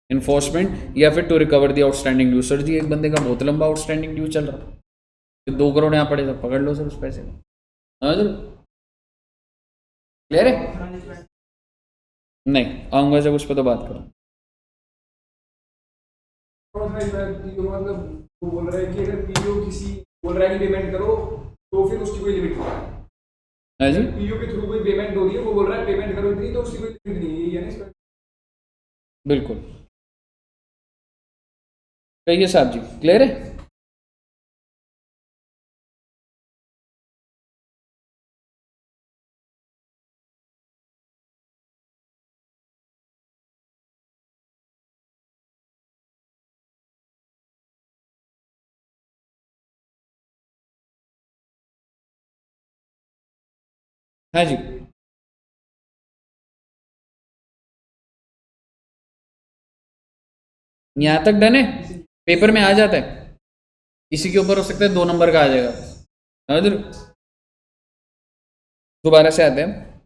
S1: इन्फोर्समेंट या फिर to recover the outstanding due. Sir ji एक बंदे का बहुत लंबा आउटस्टैंडिंग ड्यू चल रहा है, 2 करोड़ यहाँ पड़े, तो पकड़ लो सर उस पैसे को। क्लियर है? नहीं आऊंगा जब उस पर तो बात करूँ।
S2: मतलब वो बोल रहा है कि अगर पीओ किसी बोल रहा है कि पेमेंट करो तो फिर उसकी कोई लिमिट नहीं है जी। पीओ के थ्रू कोई पेमेंट हो रही है, वो बोल रहा है पेमेंट करो इतनी, तो उसकी कोई लिमिट नहीं है, यानी
S1: बिल्कुल कहिए साहब जी, क्लियर है? हाँ जी, यहां तक डन है, पेपर में आ जाता है, इसी के ऊपर हो सकता है 2 नंबर का आ जाएगा। दोबारा से आते हैं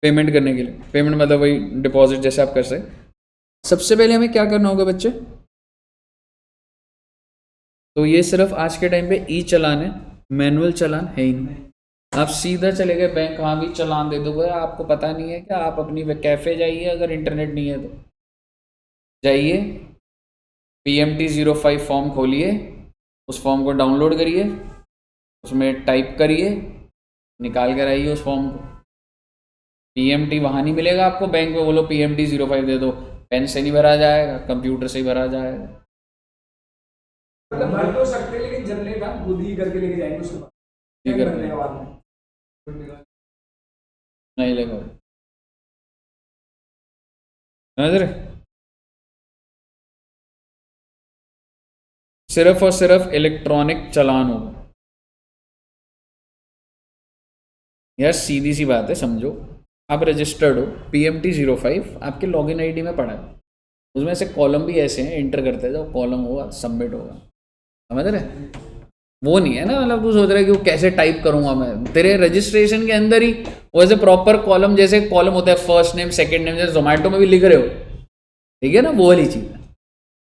S1: पेमेंट करने के लिए। पेमेंट मतलब वही डिपॉजिट जैसे आप कर सकते। सबसे पहले हमें क्या करना होगा बच्चे, तो ये सिर्फ आज के टाइम पे ई चालान है, मैनुअल चालान है ही नहीं। आप सीधा चले गए बैंक, वहाँ भी चालान दे दोगे, आपको पता नहीं है क्या। आप अपनी कैफ़े जाइए, अगर इंटरनेट नहीं है तो जाइए, PMT 05 फॉर्म खोलिए, उस फॉर्म को डाउनलोड करिए, उसमें टाइप करिए, निकाल कर आइए उस फॉर्म को। PMT वहाँ नहीं मिलेगा आपको, बैंक में बोलो PMT 05 दे दो, पेन से नहीं भरा जाएगा, कंप्यूटर से ही भरा जाएगा।
S2: मतलब भर तो सकते हैं, लेकिन जनरेट हम खुद ही करके लेके जाएंगे उसके बाद,
S1: ठीक है नहीं लेगा नजर। सिर्फ और सिर्फ इलेक्ट्रॉनिक चालान होगा यार, सीधी सी बात है, समझो आप रजिस्टर्ड हो, PMT 05 आपके लॉगिन आईडी में पड़ा है, उसमें से कॉलम भी ऐसे हैं, इंटर करते हैं, जब कॉलम होगा सबमिट होगा, समझ रहे? वो नहीं है ना, मतलब तू सोच रहा है कि वो कैसे टाइप करूंगा मैं, तेरे रजिस्ट्रेशन के अंदर ही वैसे प्रॉपर कॉलम, जैसे कॉलम होता है फर्स्ट नेम सेकंड नेम, जैसे जोमेटो में भी लिख रहे हो, ठीक है ना, वो वाली चीज़ है।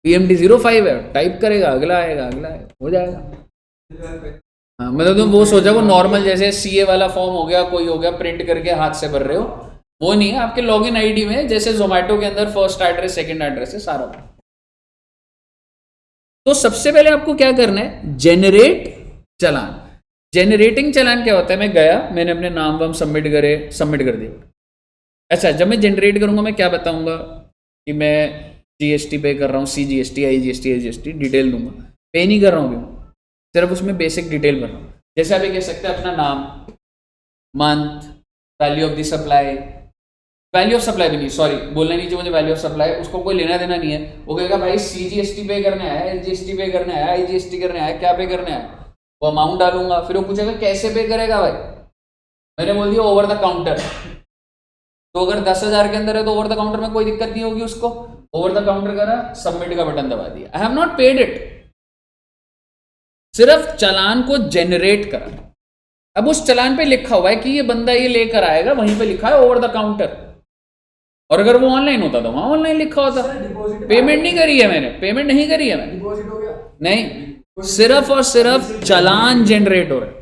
S1: PMT 05 है, टाइप करेगा, अगला आएगा, अगला आएगा, हो जाएगा। हाँ मतलब तुम वो सोचा वो नॉर्मल जैसे CA वाला फॉर्म हो गया, कोई हो गया, प्रिंट करके हाथ से भर रहे हो, वो नहीं है। आपके लॉगिन आईडी में जैसे जोमेटो के अंदर फर्स्ट एड्रेस सेकंड एड्रेस है सारा। तो सबसे पहले आपको क्या करना है, जेनरेट चालान। जेनरेटिंग चालान क्या होता है, मैं गया, मैंने अपने नाम वाम सबमिट कर दिया। अच्छा, जब मैं जनरेट करूंगा मैं क्या बताऊंगा कि मैं GST पे कर रहा हूँ, CGST IGST डिटेल दूंगा, पे नहीं कर रहा हूँ, सिर्फ उसमें बेसिक डिटेल भर रहा हूँ। जैसे आप ये कह सकते हैं अपना नाम, month, value of the supply, value of supply भी नहीं, सॉरी बोलना नहीं चाहिए मुझे, वैल्यू ऑफ सप्लाई उसको कोई लेना देना नहीं है। वो कहेगा भाई CGST पे करना है, LGST पे करना है, IGST करना है, क्या पे करना है, वो अमाउंट डालूंगा, फिर वो पूछेगा कैसे पे करेगा भाई, मैंने बोल दिया ओवर द काउंटर। तो अगर 10,000 के अंदर है तो ओवर द काउंटर में कोई दिक्कत नहीं होगी उसको, ओवर द काउंटर करा, सबमिट का बटन दबा दिया, I have not paid it, सिर्फ चालान को जेनरेट करा। अब उस चालान पे लिखा हुआ है कि ये बंदा ये लेकर आएगा, वहीं पे लिखा है ओवर द काउंटर, और अगर वो ऑनलाइन होता तो वहां ऑनलाइन लिखा होता। पेमेंट नहीं करी है मैंने, पेमेंट नहीं करी है मैंने,
S2: डिपॉजिट हो गया
S1: नहीं, सिर्फ और सिर्फ चालान जेनरेट हो रहा है।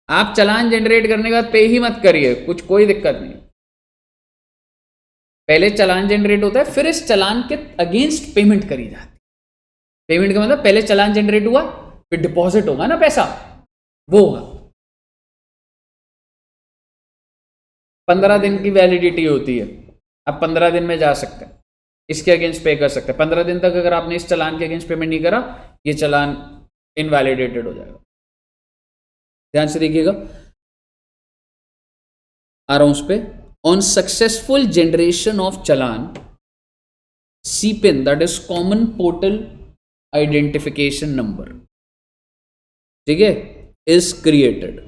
S1: आप चालान जनरेट करने के बाद पे ही मत करिए, कुछ कोई दिक्कत नहीं। पहले चालान जनरेट होता है, फिर इस चालान के अगेंस्ट पेमेंट करी जाती है। पेमेंट का मतलब पहले चालान जनरेट हुआ, फिर डिपॉजिट होगा ना पैसा, वो होगा। 15 दिन की वैलिडिटी होती है, आप 15 दिन में जा सकते हैं, इसके अगेंस्ट पे कर सकते हैं। 15 दिन तक अगर आपने इस चालान के अगेंस्ट पेमेंट नहीं करा, ये चालान इनवैलिडेटेड हो जाएगा। ध्यान से देखिएगा, आ रहा हूं उस पे। On successful generation of challan, CPIN, that is common portal identification number, ठीक है, is created.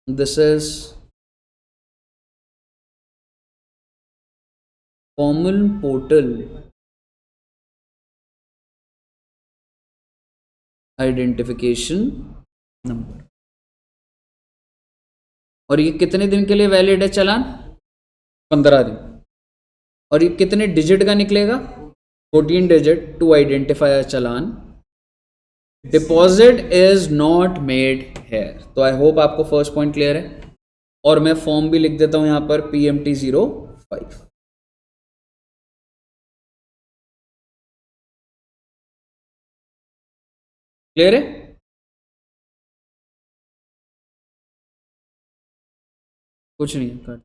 S1: This is common portal identification number. और ये कितने दिन के लिए वैलिड है चालान? 15 दिन। और ये कितने डिजिट का निकलेगा? 14 डिजिट टू आइडेंटिफाई अ चालान। Deposit is not made here. तो आई होप आपको फर्स्ट पॉइंट क्लियर है। और मैं फॉर्म भी लिख देता हूं यहां पर, PMT05। क्लियर है? कुछ नहीं है,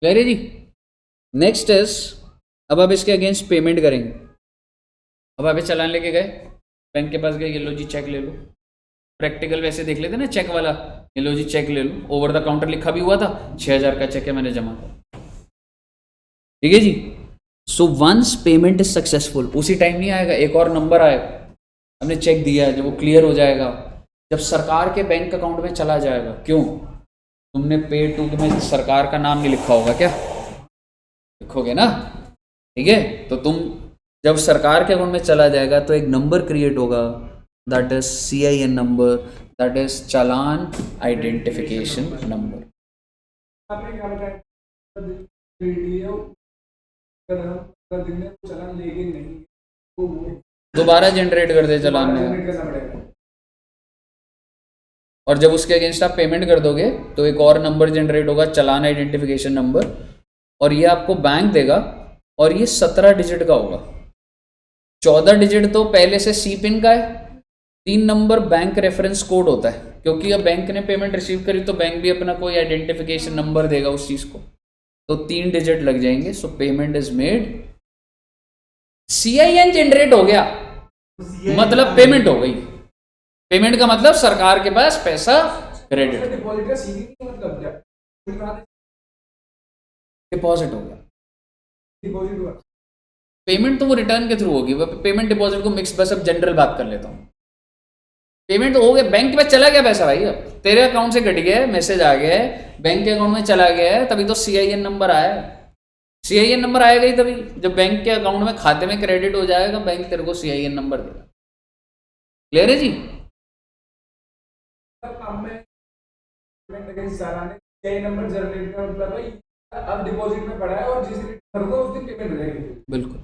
S1: क्लियर है जी। नेक्स्ट इज, अब आप इसके अगेंस्ट पेमेंट करेंगे। अब आप चालान लेके गए, बैंक के पास गए, ये लो जी चेक ले लो। प्रैक्टिकल वैसे देख लेते ना चेक वाला, ये लो जी चेक ले लो, ओवर द काउंटर लिखा भी हुआ था, 6000 का चेक है, मैंने जमा कर। ठीक है ji. So once payment is successful, उसी टाइम नहीं आएगा, एक और नंबर आएगा, हमने चेक दिया है, जब वो क्लियर हो जाएगा, जब सरकार के बैंक अकाउंट में चला जाएगा। क्यों? तुमने पे टू में सरकार का नाम नहीं लिखा होगा क्या? लिखोगे ना, ठीक है। तो तुम जब सरकार के अकाउंट में चला जाएगा तो एक नंबर क्रिएट होगा, that is CIN number, that is challan identification number.
S2: आपने क्या बताया, चालान लेके नहीं,
S1: दोबारा जनरेट कर दे चालान में, और जब उसके अगेंस्ट आप पेमेंट कर दोगे तो एक और नंबर जनरेट होगा, चालान आइडेंटिफिकेशन नंबर, और ये आपको बैंक देगा, और ये 17 डिजिट का होगा। 14 डिजिट तो पहले से CPIN का है, 3 नंबर बैंक रेफरेंस कोड होता है, क्योंकि अब बैंक ने पेमेंट रिसीव करी तो बैंक भी अपना कोई आइडेंटिफिकेशन नंबर देगा उस चीज को, तो 3 डिजिट लग जाएंगे। सो payment is made, CIN generate हो गया, मतलब पेमेंट हो गई। पेमेंट का मतलब सरकार के पास पैसा क्रेडिट,
S2: डिपॉजिट का सीधी मतलब क्या?
S1: डिपॉजिट हो गया।
S2: डिपॉजिट हुआ,
S1: पेमेंट तो वो रिटर्न के थ्रू होगी, पेमेंट डिपॉजिट को मिक्स, बस अब जनरल बात कर लेता हूँ। पेमेंट हो गया, बैंक के पास चला गया पैसा भाई, अब तेरे अकाउंट से कट गया है, मैसेज आ गया है, बैंक के अकाउंट में चला गया है, तभी तो CIN नंबर आया है। CIN नंबर आएगा ही तभी जब बैंक के अकाउंट में, खाते में क्रेडिट हो जाएगा, बैंक तेरे को CIN नंबर देगा। क्लियर है जी?
S2: नंबर जनरेट का मतलब भाई अब डिपॉजिट में पड़ा है, और जिस दिन भरोगे उस दिन पेमेंट हो जाएगी।
S1: बिल्कुल।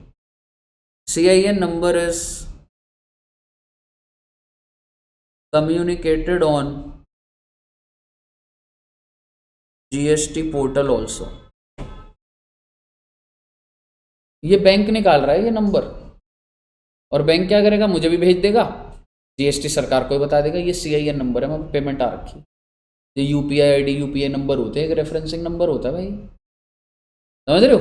S1: CIN number is communicated on GST portal also. ये बैंक निकाल रहा है ये नंबर, और बैंक क्या करेगा, मुझे भी भेज देगा, GST सरकार को ही बता देगा ये CIN नंबर है, मैं पेमेंट आ रखी। ये UPI ID UPI नंबर होते हैं, एक रेफरेंसिंग नंबर होता है भाई, समझ रहे हो?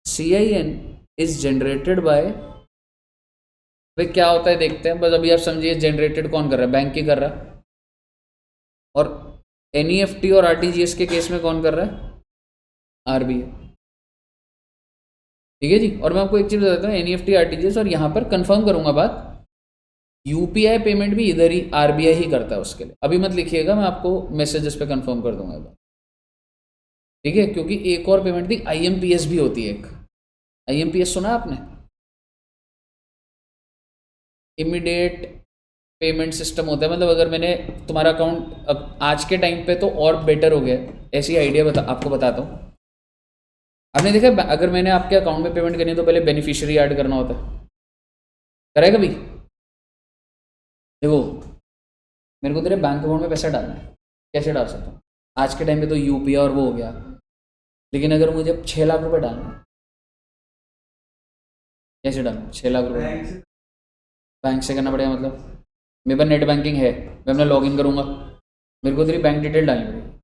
S1: CIN इज जनरेटेड बाय, भाई क्या होता है देखते हैं, बस अभी आप समझिए जनरेटेड कौन कर रहा है, बैंक ही कर रहा है। और NEFT और RTGS के केस में कौन कर रहा है? RBI। ठीक है जी। और मैं आपको एक चीज बताता हूँ, NEFT RTGS, और यहाँ पर कंफर्म करूंगा बात, UPI पेमेंट भी इधर ही RBI ही करता है, उसके लिए अभी मत लिखिएगा, मैं आपको मैसेजेस पे कंफर्म कर दूंगा बात, ठीक है। क्योंकि एक और पेमेंट थी, IMPS भी होती है एक, IMPS सुना आपने? इमीडिएट पेमेंट सिस्टम होता है, मतलब अगर मैंने तुम्हारा अकाउंट, अब आज के टाइम पे तो और बेटर हो गया, ऐसी आइडिया आपको बताता हूँ। आपने देखा अगर मैंने आपके अकाउंट में पेमेंट करनी है तो पहले बेनिफिशियरी ऐड करना होता है, करा है कभी? देखो मेरे को तेरे बैंक अकाउंट में पैसा डालना है, कैसे डाल सकता हूँ? आज के टाइम पे तो यूपीआई और वो हो गया, लेकिन अगर मुझे 6 लाख रुपए डालना है, कैसे डालूँ 6 लाख रुपए? बैंक से करना पड़ेगा, मतलब मेरे पास नेट बैंकिंग है, मैं अपना लॉगिन करूँगा, मेरे को तेरी बैंक डिटेल डालनी पड़ेगी,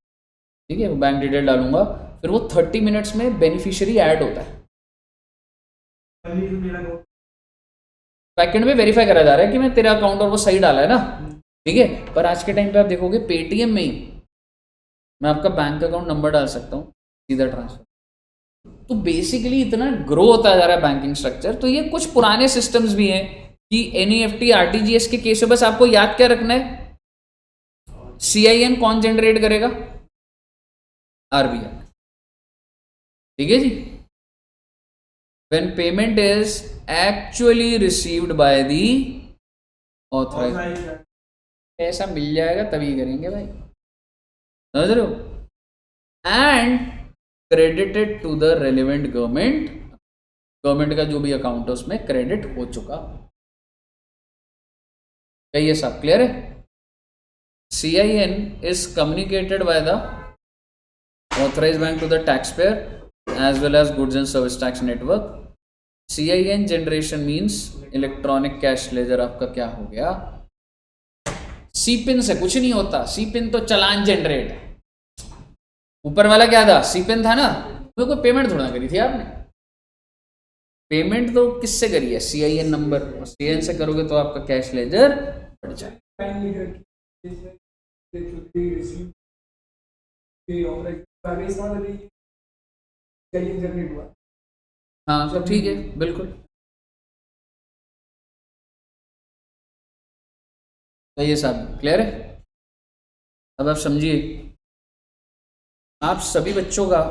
S1: ठीक है? वो बैंक डिटेल डालूंगा, फिर वो 30 मिनट्स में बेनिफिशियरी ऐड होता है, बैकएंड में वेरीफाई करा जा रहा है कि मैं तेरा अकाउंट और वो सही डाला है ना, ठीक है? पर आज के टाइम पे आप देखोगे पेटीएम में ही मैं आपका बैंक अकाउंट नंबर डाल सकता हूँ, सीधा ट्रांसफर। तो बेसिकली इतना ग्रो होता जा रहा है बैंकिंग स्ट्रक्चर। तो ये कुछ पुराने सिस्टम्स भी हैं कि एनईएफटी आरटीजीएस के केस में बस आपको याद क्या रखना है, सीआईएन कौन जनरेट करेगा? आरबीआई, ठीक है ji. When payment is actually received by the authorise, पैसा मिल जाएगा तभी करेंगे भाई, समझ रहे हो? And credited to the relevant government, government का जो भी अकाउंट है उसमें क्रेडिट हो चुका। क्या ये सब क्लियर है? CIN is communicated by the authorized bank to the taxpayer as well as goods and service tax network. CIN generation means electronic cash ledger आपका क्या हो गया? CPIN से कुछ नहीं होता, CPIN तो चालान जनरेट है। ऊपर वाला क्या था? CPIN था ना, तो कोई पेमेंट थोड़ा करी थी आपने, पेमेंट तो किससे करी है? CIN नंबर, और CIN से करोगे तो आपका कैश लेजर बढ़ जाए। हाँ तो ठीक है, बिल्कुल। तो ये सब क्लियर है? अब आप समझिए, आप सभी बच्चों का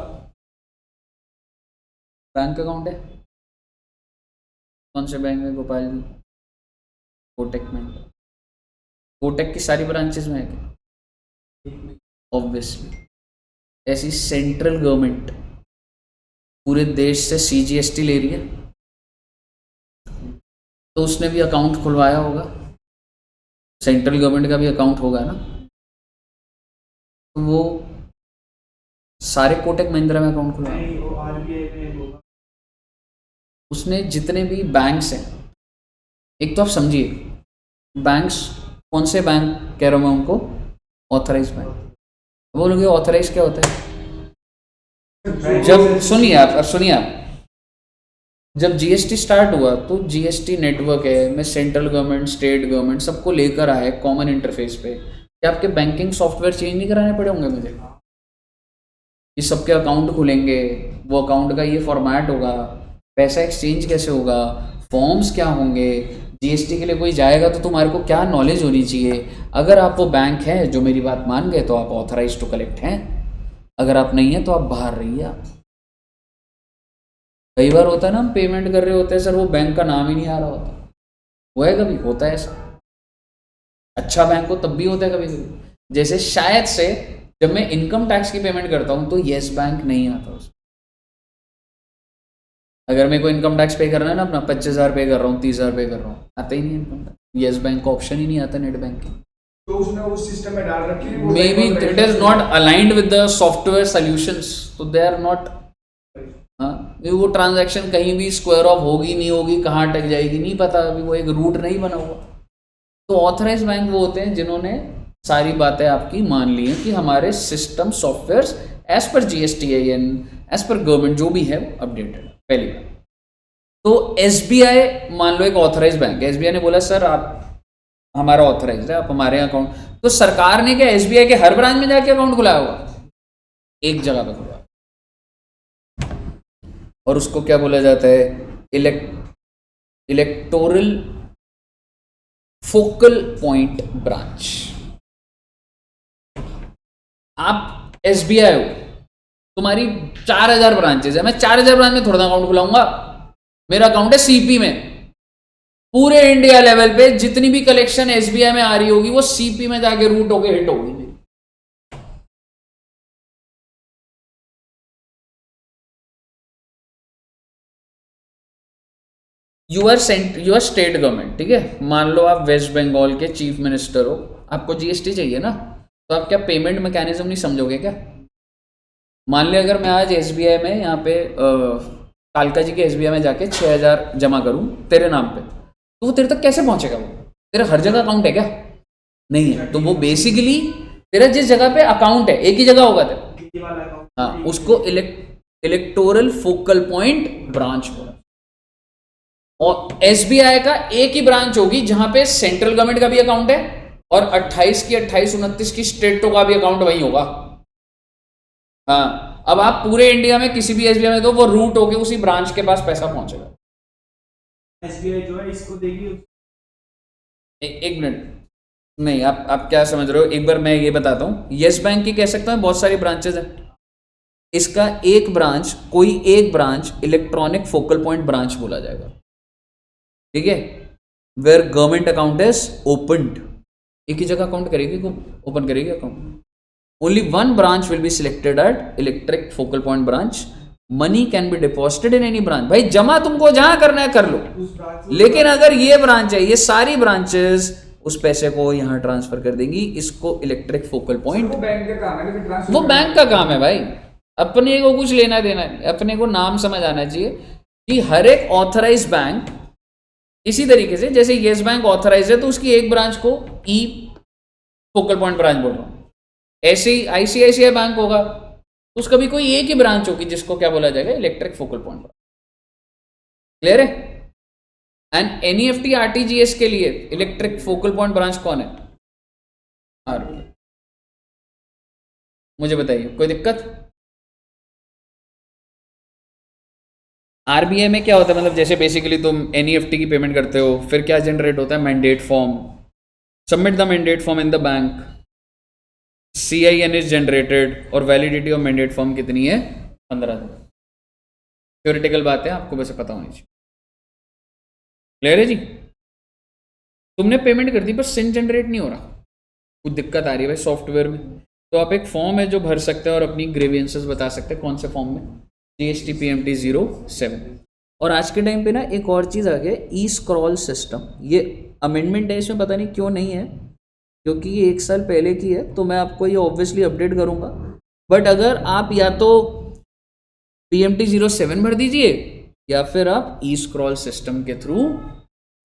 S1: बैंक अकाउंट है, कौन से बैंक में? गोपाल जी, कोटक में। कोटक की सारी ब्रांचेस में है क्या? ऑब्वियसली। ऐसी सेंट्रल गवर्नमेंट पूरे देश से CGST ले रही है, तो उसने भी अकाउंट खुलवाया होगा, सेंट्रल गवर्नमेंट का भी अकाउंट होगा ना, तो वो सारे कोटक महिंद्रा में अकाउंट खुलवाया। उसने जितने भी बैंक्स हैं, एक तो आप समझिए, बैंक्स कौन से बैंक कह रहा हूँ मैं उनको? Authorise bank. बोलोगे ऑथराइज क्या होता है? जब सुनिए आप, जब GST स्टार्ट हुआ तो GST नेटवर्क है, मैं सेंट्रल गवर्नमेंट, स्टेट गवर्नमेंट सबको लेकर आए कॉमन इंटरफेस पे। क्या आपके बैंकिंग सॉफ्टवेयर चेंज नहीं कराने पड़े होंगे मुझे? ये सबके अकाउंट खुलेंगे, वो अकाउंट का ये फॉर्मेट होगा, पैसा एक्सचेंज कैसे होगा, फॉर्म्स क्या होंगे, GST के लिए कोई जाएगा तो तुम्हारे को क्या नॉलेज होनी चाहिए। अगर आप वो बैंक हैं जो मेरी बात मान गए तो आप ऑथराइज टू कलेक्ट हैं, अगर आप नहीं है तो आप बाहर रहिए। आप कई बार होता है ना, हम पेमेंट कर रहे होते हैं, सर वो बैंक का नाम ही नहीं आ रहा होता, वो है कभी होता है ऐसा? अच्छा बैंक हो तब भी होता है कभी कभी। जैसे शायद से जब मैं इनकम टैक्स की पेमेंट करता हूँ तो येस बैंक नहीं आता उसमें। अगर मेरे को इनकम टैक्स पे करना है ना, अपना 25,000 पे कर रहा हूँ, 30,000 पे कर रहा हूँ, आता ही नहीं इनकम टैक्स, येस बैंक का ऑप्शन ही नहीं आता नेट बैंकिंग।
S2: तो उसने उस सिस्टम में डाल रखी है,
S1: may be it is not aligned with the software solutions, तो दे आर नॉट। हाँ, वो ट्रांजैक्शन कहीं भी स्क्वायर ऑफ होगी नहीं होगी, कहाँ अटक जाएगी नहीं पता, अभी वो एक रूट नहीं बना हुआ। तो ऑथराइज बैंक वो होते हैं जिन्होंने सारी बातें आपकी मान ली हैं कि हमारे system software as per GSTIN, as per government जो भी है अपडेटेड। पहली बात तो SBI मान लो एक ऑथराइज बैंक है, SBI ने बोला सर आप हमारा ऑथराइज है, आप हमारे अकाउंट, तो सरकार ने क्या SBI के हर ब्रांच में जाके अकाउंट खुलाया होगा? एक जगह पे खुला, और उसको क्या बोला जाता है? Electoral focal point branch. आप SBI हो, तुम्हारी 4,000 ब्रांचेज है, मैं 4,000 ब्रांच में थोड़ा अकाउंट खुलाऊंगा? मेरा अकाउंट है CP में, पूरे इंडिया लेवल पे जितनी भी कलेक्शन SBI में आ रही होगी वो CP में जाके रूट होके हिट होगी। यू आर स्टेट गवर्नमेंट, ठीक है। मान लो आप वेस्ट बंगाल के चीफ मिनिस्टर हो, आपको जीएसटी चाहिए ना, तो आप क्या पेमेंट मैकेनिज्म नहीं समझोगे क्या? मान लिया अगर मैं आज एसबीआई में यहाँ पे कालका जी के एसबीआई में जाके 6,000 जमा करूँ तेरे नाम पे, तो वो तेरे तक कैसे पहुंचेगा? वो तेरा हर जगह अकाउंट है क्या? नहीं है। तो वो बेसिकली तेरा जिस जगह पे अकाउंट है, एक ही जगह होगा तेरा, हाँ, उसको इलेक्टोरल फोकल पॉइंट ब्रांच बोला। और एसबीआई का एक ही ब्रांच होगी जहां पे सेंट्रल गवर्नमेंट का भी अकाउंट है और 28 की 28 29 की स्टेटों का भी अकाउंट वही होगा। हाँ, अब आप पूरे इंडिया में किसी भी एसबीआई में दो, वो रूट होके उसी ब्रांच के पास पैसा पहुंचेगा।
S2: एसबीआई जो है इसको देगी।
S1: एक मिनट, नहीं, आप क्या समझ रहे हो? एक बार मैं ये बताता हूँ। यस बैंक की कह सकता हूँ बहुत सारी ब्रांचेस हैं, इसका एक ब्रांच, कोई एक branch electronic focal point branch बोला जाएगा, ठीक है, where government account is opened. एक ही जगह अकाउंट करेगी, ओपन करेगी account. Only one branch will be selected at electric focal point branch. Money can be deposited in any branch. भाई जमा तुमको जहां करना है कर लो, लेकिन अगर ये ब्रांच है, ये सारी ब्रांचेस उस पैसे को यहां ट्रांसफर कर देंगी, इसको इलेक्ट्रिक फोकल पॉइंट।
S2: वो बैंक का काम है, लेकिन ट्रांसफर
S1: वो बैंक का काम है भाई, अपने को कुछ लेना देना नहीं। अपने को नाम समझ आना चाहिए कि हर एक ऑथराइज बैंक, इसी तरीके से जैसे येस बैंक ऑथराइज है तो उसकी एक ब्रांच को ई फोकल पॉइंट ब्रांच बोल रहा हूं, ऐसे ही आईसीआईसीआई बैंक होगा तो उसका भी कोई एक ही ब्रांच होगी जिसको क्या बोला जाएगा, इलेक्ट्रिक फोकल पॉइंट। क्लियर है? एंड एनईएफटी आरटीजीएस के लिए इलेक्ट्रिक फोकल पॉइंट ब्रांच कौन है? आरबीआई। मुझे बताइए, कोई दिक्कत? आरबीआई में क्या होता है, मतलब जैसे बेसिकली तुम एनईएफटी की पेमेंट करते हो, फिर क्या जनरेट होता है? Mandate form. Submit the mandate form in the bank, CIN is generated, और वैलिडिटी ऑफ मैंडेट फॉर्म कितनी है? 15 दिन। थ्योरेटिकल बात है, आपको वैसे पता होनी चाहिए। क्लियर है जी? तुमने पेमेंट कर दी पर सिन जनरेट नहीं हो रहा, कुछ दिक्कत आ रही है भाई सॉफ्टवेयर में, तो आप एक फॉर्म है जो भर सकते हैं और अपनी ग्रीवियंसेस बता सकते हैं। कौन से फॉर्म में? GST PMT 07। और आज के टाइम पे ना एक और चीज़ आ गया, ई स्क्रॉल सिस्टम। ये अमेंडमेंट है, इसमें पता नहीं क्यों नहीं है, क्योंकि ये 1 साल पहले की है, तो मैं आपको ये ऑब्वियसली अपडेट करूँगा। बट अगर आप या तो PMT 07 भर दीजिए या फिर आप ई स्क्रॉल सिस्टम के थ्रू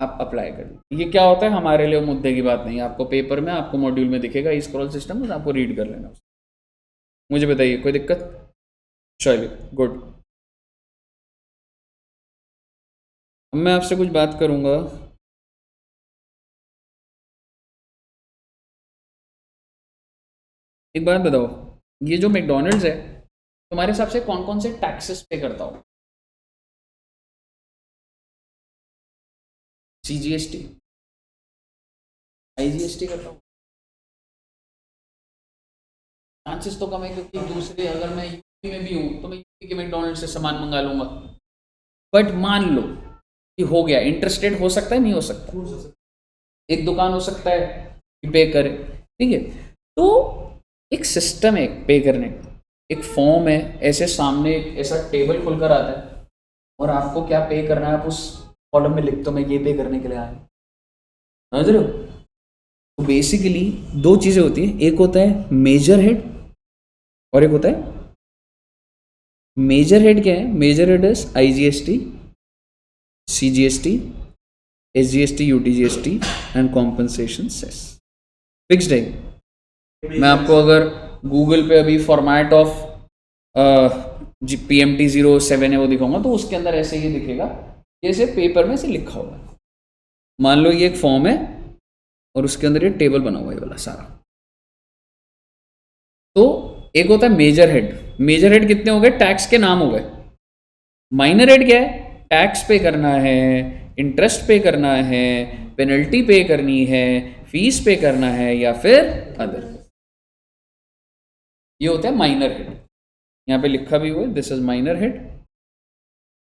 S1: आप अप्लाई कर दीजिए। ये क्या होता है हमारे लिए मुद्दे की बात नहीं है, आपको पेपर में, आपको मॉड्यूल में दिखेगा ई स्क्रॉल सिस्टम, तो आपको रीड कर लेना। मुझे बताइए, कोई दिक्कत? चलिए, गुड। अब मैं आपसे कुछ बात करूंगा। एक बात बताओ, ये जो मैकडॉनल्ड्स है, तुम्हारे हिसाब से कौन कौन से टैक्सेस पे करता हो? CGST, IGST करता हूँ? चांसेस तो कम है, क्योंकि दूसरे, अगर मैं यूपी में भी हूँ तो मैं यूपी के मैकडॉनल्ड से सामान मंगा लूंगा। बट मान लो कि हो गया, इंटरेस्टेड हो सकता है, नहीं हो सकता? एक दुकान हो सकता है कि पे करे, ठीक है। तो एक सिस्टम है पे करने का, एक फॉर्म है, ऐसे सामने एक ऐसा टेबल खुलकर आता है और आपको क्या पे करना है, आप उस कॉलम में लिखते हो मैं ये पे करने के लिए आया, समझ रहे हो? तो बेसिकली 2 चीज़ें होती हैं, एक होता है मेजर हेड और एक होता है मेजर हेड। क्या है major head? Is IGST, CGST, SGST, UTGST and compensation cess. Fixed है। मैं आपको अगर गूगल पे अभी फॉर्मेट ऑफ PMT 07 है वो दिखाऊंगा, तो उसके अंदर ऐसे ही दिखेगा, जैसे पेपर में से लिखा होगा। मान लो ये एक फॉर्म है और उसके अंदर ये टेबल बना हुआ है वाला सारा। तो एक होता है मेजर हेड। मेजर हेड कितने हो गए? टैक्स के नाम हो गए। माइनर हेड क्या है? टैक्स पे करना है, इंटरेस्ट पे करना है, पेनल्टी पे करनी है, फीस पे करना है, या फिर अदर। ये होता है माइनर हेड। यहाँ पे लिखा भी हुआ है दिस इज माइनर हेड,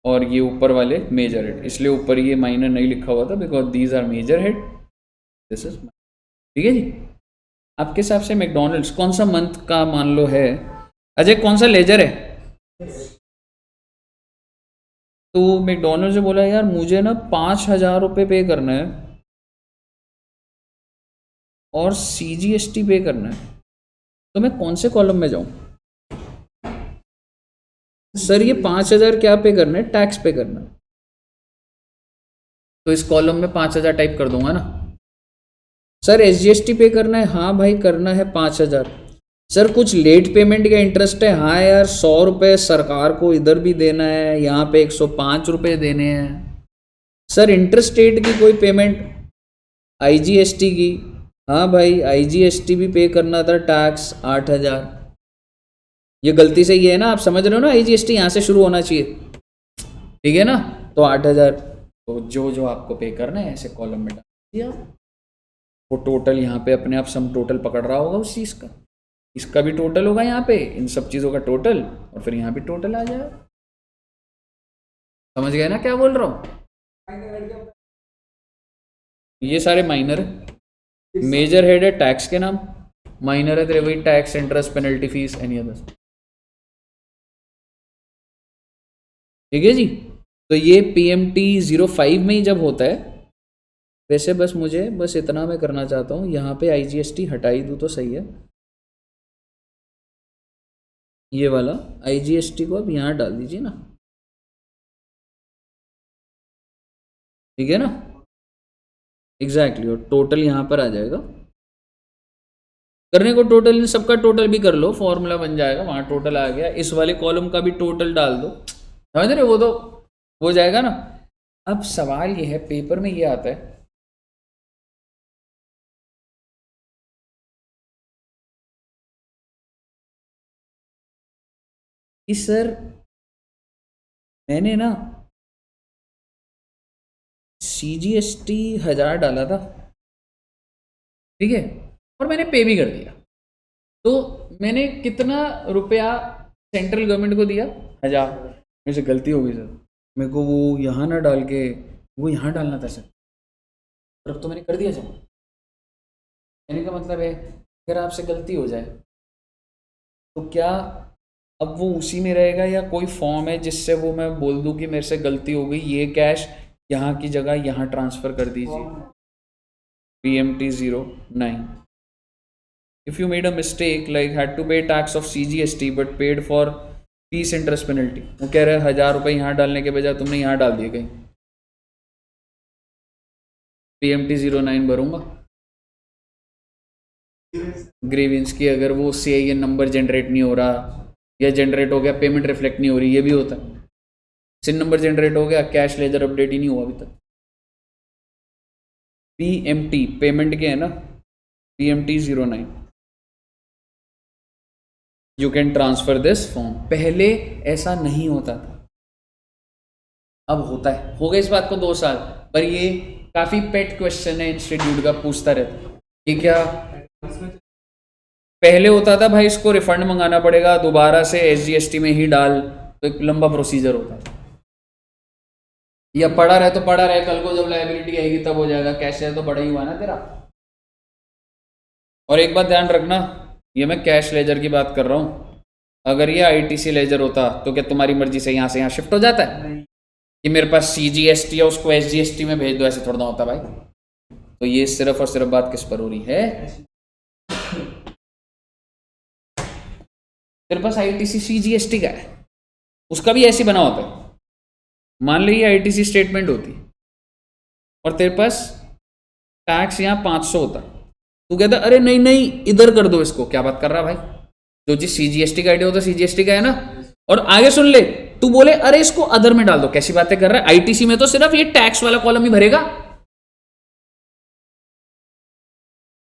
S1: और ये ऊपर वाले मेजर हेड। इसलिए ऊपर ये माइनर नहीं लिखा हुआ था, because these are major head, this is. ठीक है जी। आपके हिसाब से मैकडॉनल्ड्स कौन सा मंथ का मान लो है? अजय, कौन सा लेजर है? तो मैकडोनल्ड से बोला यार मुझे ना 5,000 रुपये पे करना है और CGST पे करना है, तो मैं कौन से कॉलम में जाऊं? सर ये 5,000 क्या पे करना है? टैक्स पे करना है। तो इस कॉलम में 5,000 टाइप कर दूंगा ना। सर SGST पे करना है, हाँ भाई करना है 5,000। सर कुछ लेट पेमेंट का इंटरेस्ट है, हाँ यार 100 रुपये सरकार को इधर भी देना है, यहाँ पे 105 रुपये देने हैं। सर इंटरेस्ट रेट की कोई पेमेंट, IGST की, हाँ भाई IGST भी पे करना था, टैक्स 8,000। ये गलती से ये है ना, आप समझ रहे हो ना, IGST यहाँ से शुरू होना चाहिए, ठीक है ना। तो 8,000, तो जो जो आपको पे करना है ऐसे कॉलम में डाल दिया, वो टोटल यहाँ पे अपने आप सम टोटल पकड़ रहा होगा उस चीज़ का, इसका भी टोटल होगा यहाँ पे, इन सब चीज़ों का टोटल, और फिर यहाँ भी टोटल आ जाएगा। समझ गए ना क्या बोल रहा हूँ? ये सारे माइनर है, मेजर हेड है टैक्स के नाम, माइनर है तेरे वही tax, interest, penalty, fees, any other. ठीक है जी। तो ये PMT 05 में ही जब होता है, वैसे बस मुझे बस इतना मैं करना चाहता हूँ, यहाँ पे IGST हटा ही दूँ तो सही है। ये वाला IGST को अब यहाँ डाल दीजिए ना, ठीक है ना, एग्जैक्टली। और टोटल यहाँ पर आ जाएगा, करने को टोटल इन सबका टोटल भी कर लो, फॉर्मूला बन जाएगा, वहाँ टोटल आ गया। इस वाले कॉलम का भी टोटल डाल दो, समझ रहे हो, वो तो हो जाएगा ना। अब सवाल ये है, पेपर में ये आता है कि सर मैंने ना CGST 1,000 डाला था, ठीक है, और मैंने पे भी कर दिया, तो मैंने कितना रुपया सेंट्रल गवर्नमेंट को दिया? 1,000। मेरे से गलती हो गई सर, मेरे को वो यहाँ ना डाल के वो यहाँ डालना था सर, और अब तो मैंने कर दिया सर। कहने का मतलब है अगर आपसे गलती हो जाए तो क्या अब वो उसी में रहेगा, या कोई फॉर्म है जिससे वो मैं बोल दूं कि मेरे से गलती हो गई, ये कैश यहाँ की जगह यहाँ ट्रांसफ़र कर दीजिए, PMT 09। If you made a mistake like had to pay tax of CGST but paid for fees interest penalty, वो कह रहे हैं 1,000 रुपये यहाँ डालने के बजाय तुमने यहाँ डाल दिए कहीं, PMT 09 भरूंगा। ग्रीवेंस की अगर वो CIN नंबर जनरेट नहीं हो रहा, या जनरेट हो गया पेमेंट रिफ्लेक्ट नहीं हो रही, ये भी होता है। SIN नंबर जनरेट हो गया, कैश लेजर अपडेट ही नहीं हुआ अभी तक। PMT पेमेंट के है ना, PMT 09, you can transfer this form. पहले ऐसा नहीं होता था, अब होता है। हो गए इस बात को 2 साल, पर ये काफी पेट क्वेश्चन है इंस्टीट्यूट का, पूछता रहता कि क्या पहले होता था भाई इसको रिफंड मंगाना पड़ेगा दोबारा से SGST में ही डाल, तो एक लंबा प्रोसीजर होता था, या पड़ा रहे तो पड़ा रहे, कल को जब लायबिलिटी आएगी तब हो जाएगा, कैशियर तो बड़ा ही हुआ ना तेरा। और एक बात ध्यान रखना, ये मैं कैश लेजर की बात कर रहा हूँ, अगर ये ITC लेजर होता तो क्या तुम्हारी मर्जी से यहाँ से यहाँ शिफ्ट हो जाता है कि मेरे पास CGST है उसको SGST में भेज दो, ऐसे थोड़ा ना होता भाई। तो ये सिर्फ और सिर्फ बात किस पर हो रही है, तेरे पास ITC CGST का है, उसका भी ऐसे बना होता है। मान लो ये ITC स्टेटमेंट होती और तेरे पास टैक्स यहाँ 500 होता, तू कहता अरे नहीं नहीं इधर कर दो इसको, क्या बात कर रहा भाई, जो चीज CGST का आइडिया होता है CGST का है ना। और आगे सुन ले, तू बोले अरे इसको अदर में डाल दो, कैसी बातें कर रहा है, ITC में तो सिर्फ ये टैक्स वाला कॉलम ही भरेगा।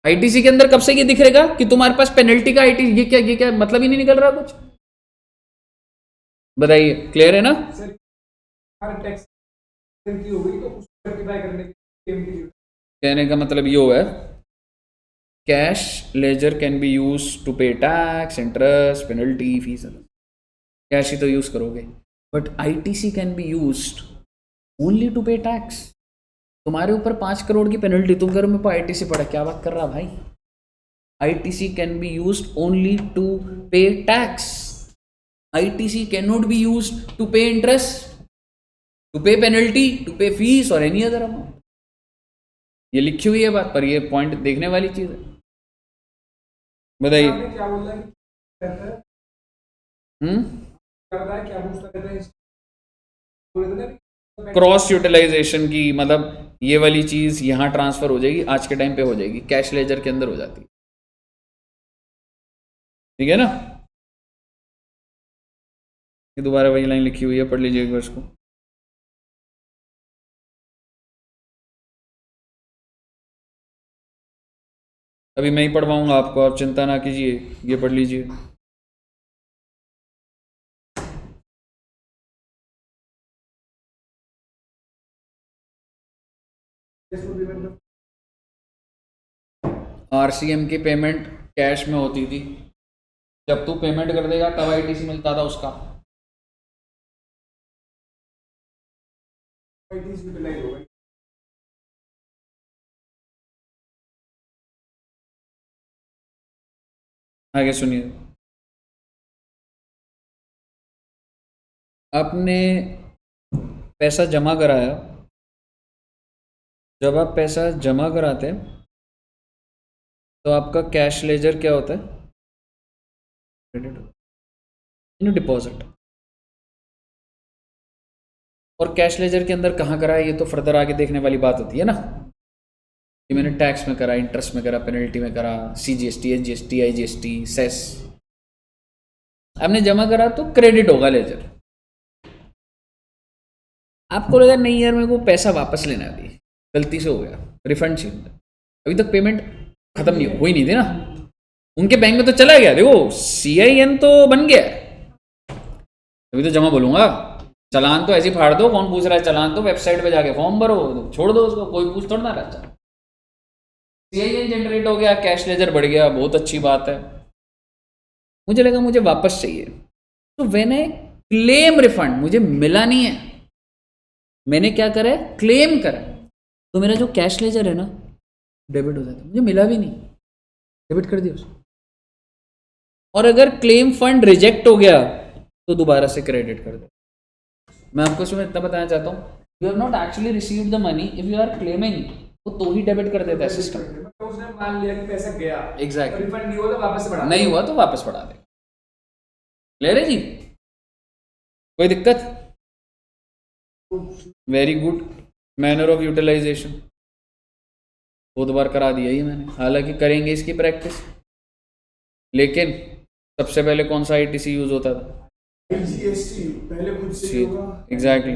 S1: ITC के अंदर कब से ये दिखेगा कि तुम्हारे पास पेनल्टी का ITC, ये क्या मतलब ही नहीं निकल रहा कुछ, बताइए, क्लियर है ना।
S2: टैक्स हो गई तो उसको रेक्टिफाई करने के लिए
S1: कहने का मतलब ये हुआ है, cash ledger can be use to pay tax, interest, penalty, fees, cash ही तो यूज करोगे, but ITC can be used only to pay tax. तुम्हारे ऊपर 5 करोड़ की पेनल्टी, तुम घर में ITC पड़ा, क्या बात कर रहा भाई। ITC can be used only to pay tax, ITC can not be used to pay interest, to pay penalty, to pay fees और एनी अदर अमाउंट। ये लिखी हुई है बात, पर ये पॉइंट देखने वाली चीज है। बताइए।
S2: आपने क्या बोला है कहता है क्या बताया, क्या पूछता कहता है बोले थे ना
S1: क्रॉस यूटिलाइजेशन की, मतलब ये वाली चीज यहाँ ट्रांसफर हो जाएगी, आज के टाइम पे हो जाएगी, कैश लेजर के अंदर हो जाती है, ठीक है ना। ये दोबारा वही लाइन लिखी हुई है, पढ़ लीजिए एक बार इसको। अभी मैं ही पढ़वाऊंगा आपको, आप चिंता ना कीजिए, ये पढ़ लीजिए। आरसीएम की पेमेंट कैश में होती थी, जब तू पेमेंट कर देगा तब आईटीसी मिलता था उसका। आगे सुनिए। आपने पैसा जमा कराया, जब आप पैसा जमा कराते हैं तो आपका कैश लेजर क्या होता है, क्रेडिट इन डिपॉजिट। और कैश लेजर के अंदर कहाँ करा है ये तो फर्दर आगे देखने वाली बात होती है ना, कि मैंने टैक्स में करा, इंटरेस्ट में करा, पेनल्टी में करा, सीजीएसटी, एचजीएसटी, आईजीएसटी, सेस। आपने जमा करा तो क्रेडिट होगा लेजर। आपको लगा नहीं यार मेरे को पैसा वापस लेना है, अभी गलती से हो गया, रिफंड चाहिए, अभी तक पेमेंट खत्म नहीं हुई नहीं थी ना, उनके बैंक में तो चला गया, देखो सीआईएन तो बन गया, अभी तो जमा बोलूंगा। चालान तो ऐसे ही फाड़ दो, कौन पूछ रहा है चालान, तो वेबसाइट पे जाके फॉर्म भरो, छोड़ दो उसको, कोई पूछ थोड़ा ना रहा। सीआईएन जनरेट हो गया, कैश लेजर बढ़ गया, बहुत अच्छी बात है। मुझे लगा मुझे वापस चाहिए, तो मैंने क्लेम रिफंड, मुझे मिला नहीं है, मैंने क्या करा है, क्लेम करा, तो मेरा जो कैश लेजर है ना डेबिट हो जाता है, मुझे मिला भी नहीं, डेबिट कर दिया उसको। और अगर क्लेम फंड रिजेक्ट हो गया तो दोबारा से क्रेडिट कर दे। मैं आपको इसमें इतना बताना चाहता हूँ, you have not actually received the money, if you are claiming वो तो ही डेबिट कर देता है सिस्टम।
S2: तो उसने मान लिया कि पैसा गया,
S1: एग्जैक्टली,
S2: रिफंड नहीं हुआ तो वापस बढ़ा,
S1: नहीं हुआ तो वापस बढ़ा दे। ले रहे जी, कोई दिक्कत? Very good manner of utilisation, बहुत बार करा दिया ही मैंने, हालांकि करेंगे इसकी प्रैक्टिस। लेकिन सबसे पहले कौन सा आईटीसी यूज होता था?
S2: जीएसटी पहले खुद से होगा,
S1: एग्जैक्टली,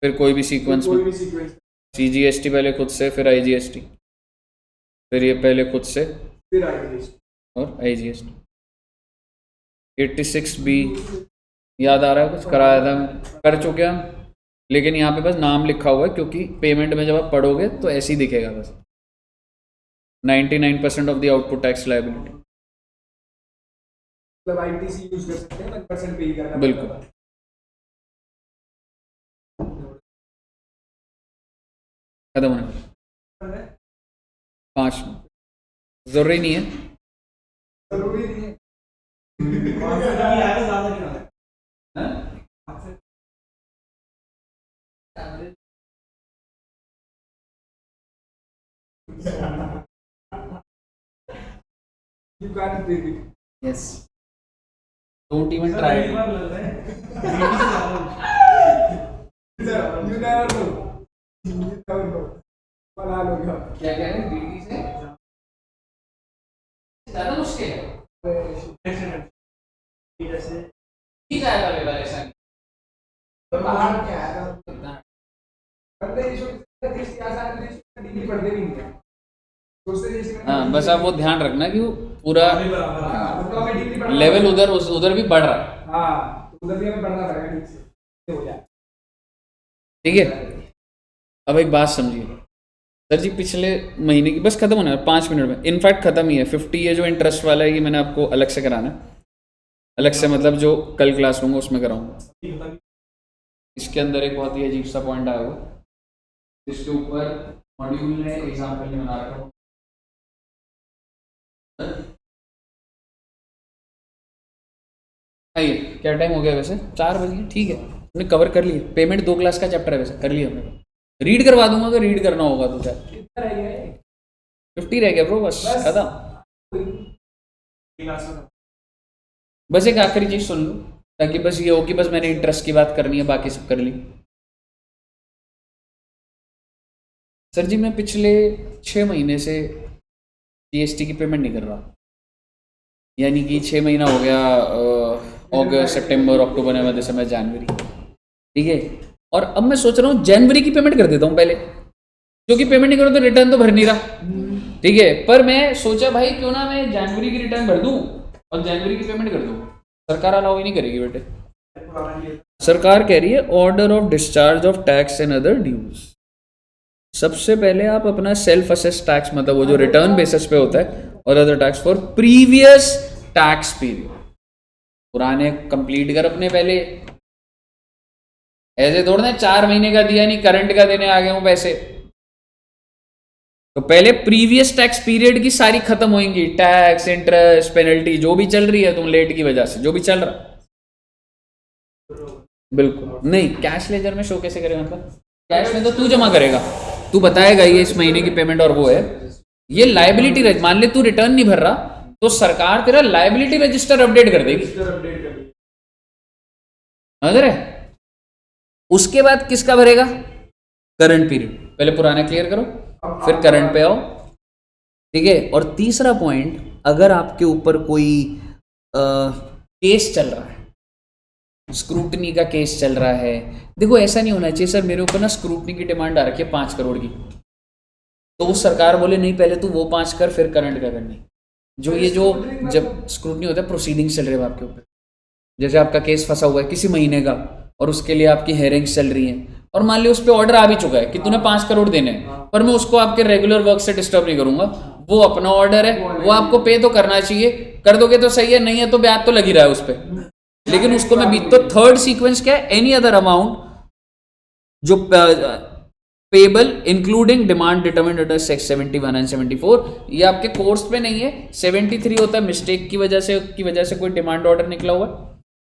S1: फिर कोई भी सीक्वेंस में,
S2: कोई भी सीक्वेंस,
S1: सीजीएसटी पहले खुद से, फिर आईजीएसटी, फिर ये पहले खुद से
S2: फिर आईजीएसटी
S1: और आईजीएसटी। 86B याद आ रहा है, कुछ कराया था मैंने, कर चुके हम, लेकिन यहाँ पे बस नाम लिखा हुआ है, क्योंकि पेमेंट में जब आप पढ़ोगे तो ऐसे ही दिखेगा बस, 99% of the output tax liability.
S2: मतलब आईटीसी यूज कर सकते हैं, 1% पे ही करना
S1: बिल्कुल। खत्म होने वाला 5 मिनट, जरूरी नहीं है,
S2: जरूरी नहीं है। You can't break it.
S1: Yes, don't even try.
S2: You never know. You never know. बना लोगे आप।
S1: क्या कह रहे हैं, बीटी से ज्यादा मुश्किल है, ठीक आएगा लेवल ऐसा नहीं।
S2: तो बाहर क्या है? बंदे ये देश आसान देश डिग्री पढ़ते भी नहीं है। सोचते देश में,
S1: हाँ बस आप वो ध्यान रखना कि वो पूरा
S2: तो हमें डिग्री पढ़ना
S1: लेवल उधर भी बढ़ रहा है,
S2: हाँ, तो उधर भी हमें पढ़ना पड़ेगा ठीक से हो जाए।
S1: ठीक है। अब एक बात समझिए सर जी, पिछले महीने की, बस खत्म होना है 5 मिनट में, इनफैक्ट खत्म ही है। 50 ये जो इंटरेस्ट वाला है ये मैंने आपको अलग से कराना है, अलग से मतलब जो कल क्लास लूँगा उसमें कराऊंगा। इसके अंदर एक बहुत ही अजीब सा पॉइंट आया हुआ, इसके ऊपर मॉड्यूल ने एग्जाम्पल नहीं बना रखा। आइए, क्या टाइम हो गया वैसे? 4 बजे, ठीक है। हमने कवर कर लिया। पेमेंट 2 क्लास का चैप्टर है, वैसे कर लिया हमने। रीड करवा दूंगा अगर रीड करना होगा तो। क्या
S2: कितना रह गया है?
S1: 50 रह गया ब्रो, बस खत्म।
S2: क्लास में
S1: बस एक आखिरी चीज सुन लो, ताकि बस ये हो कि बस मैंने इंटरेस्ट की बात करनी है, बाकी सब कर ली। सर जी मैं पिछले 6 महीने से जीएसटी की पेमेंट नहीं कर रहा, यानी कि 6 महीना हो गया, अगस्त सितंबर अक्टूबर नवंबर दिसंबर जनवरी, ठीक है। और अब मैं सोच रहा हूँ जनवरी की पेमेंट कर देता हूँ पहले, क्योंकि पेमेंट नहीं करूँ तो रिटर्न तो भर नहीं रहा, ठीक है। पर मैं सोचा भाई क्यों ना मैं जनवरी की रिटर्न भर दूँ और जनवरी की पेमेंट कर दूँ। सरकार अलाउ ही नहीं करेगी बेटे। सरकार कह रही है order of discharge of tax and other dues. सबसे पहले आप अपना सेल्फ असेस टैक्स, मतलब वो जो रिटर्न बेसिस पे होता है, और other tax for previous tax period, पुराने कंप्लीट कर अपने पहले। ऐसे थोड़ा ना 4 महीने का दिया नहीं करंट का देने आ गए हूं पैसे। तो पहले प्रीवियस टैक्स पीरियड की सारी खत्म होंगी, टैक्स इंटरेस्ट पेनल्टी जो भी चल रही है तुम लेट की वजह से, जो भी चल रहा। बिल्कुल नहीं, कैश लेजर में शो कैसे करेगा? मतलब कैश में तो तू जमा करेगा, तू बताएगा ये इस महीने की पेमेंट और वो है। ये लाइबिलिटी, मान ले तू रिटर्न नहीं भर रहा तो सरकार तेरा लाइबिलिटी रजिस्टर अपडेट कर देगी, समझ रहे? उसके बाद किसका भरेगा? Current period. पहले पुराना क्लियर करो फिर करंट पे आओ, ठीक है। और तीसरा पॉइंट, अगर आपके ऊपर कोई केस चल रहा है, स्क्रूटनी का केस चल रहा है, देखो ऐसा नहीं होना चाहिए सर मेरे ऊपर ना स्क्रूटनी की डिमांड आ रखी है 5 करोड़ की, तो वो सरकार बोले नहीं पहले तू वो 5 कर फिर करंट का करनी। जो ये जो जब स्क्रूटनी होता है प्रोसीडिंग्स चल रहे हैं आपके ऊपर, जैसे आपका केस फंसा हुआ है किसी महीने का और उसके लिए आपकी हेयरिंग्स चल रही हैं, और मान लिया उस पर ऑर्डर आ भी चुका है कि तूने 5 करोड़ देने हैं, पर मैं उसको आपके रेगुलर वर्क से डिस्टर्ब नहीं करूंगा, वो अपना ऑर्डर है, वो आपको पे तो करना चाहिए, कर दोगे तो सही है, नहीं है तो ब्याज तो लगी रहा है उस पर, लेकिन उसको मैं बीत। तो थर्ड सीक्वेंस क्या है? एनी अदर अमाउंट जो payable including demand determined under section 71 and 74। ये आपके कोर्स पे नहीं है, 73 होता है मिस्टेक की वजह से कोई डिमांड ऑर्डर निकला हुआ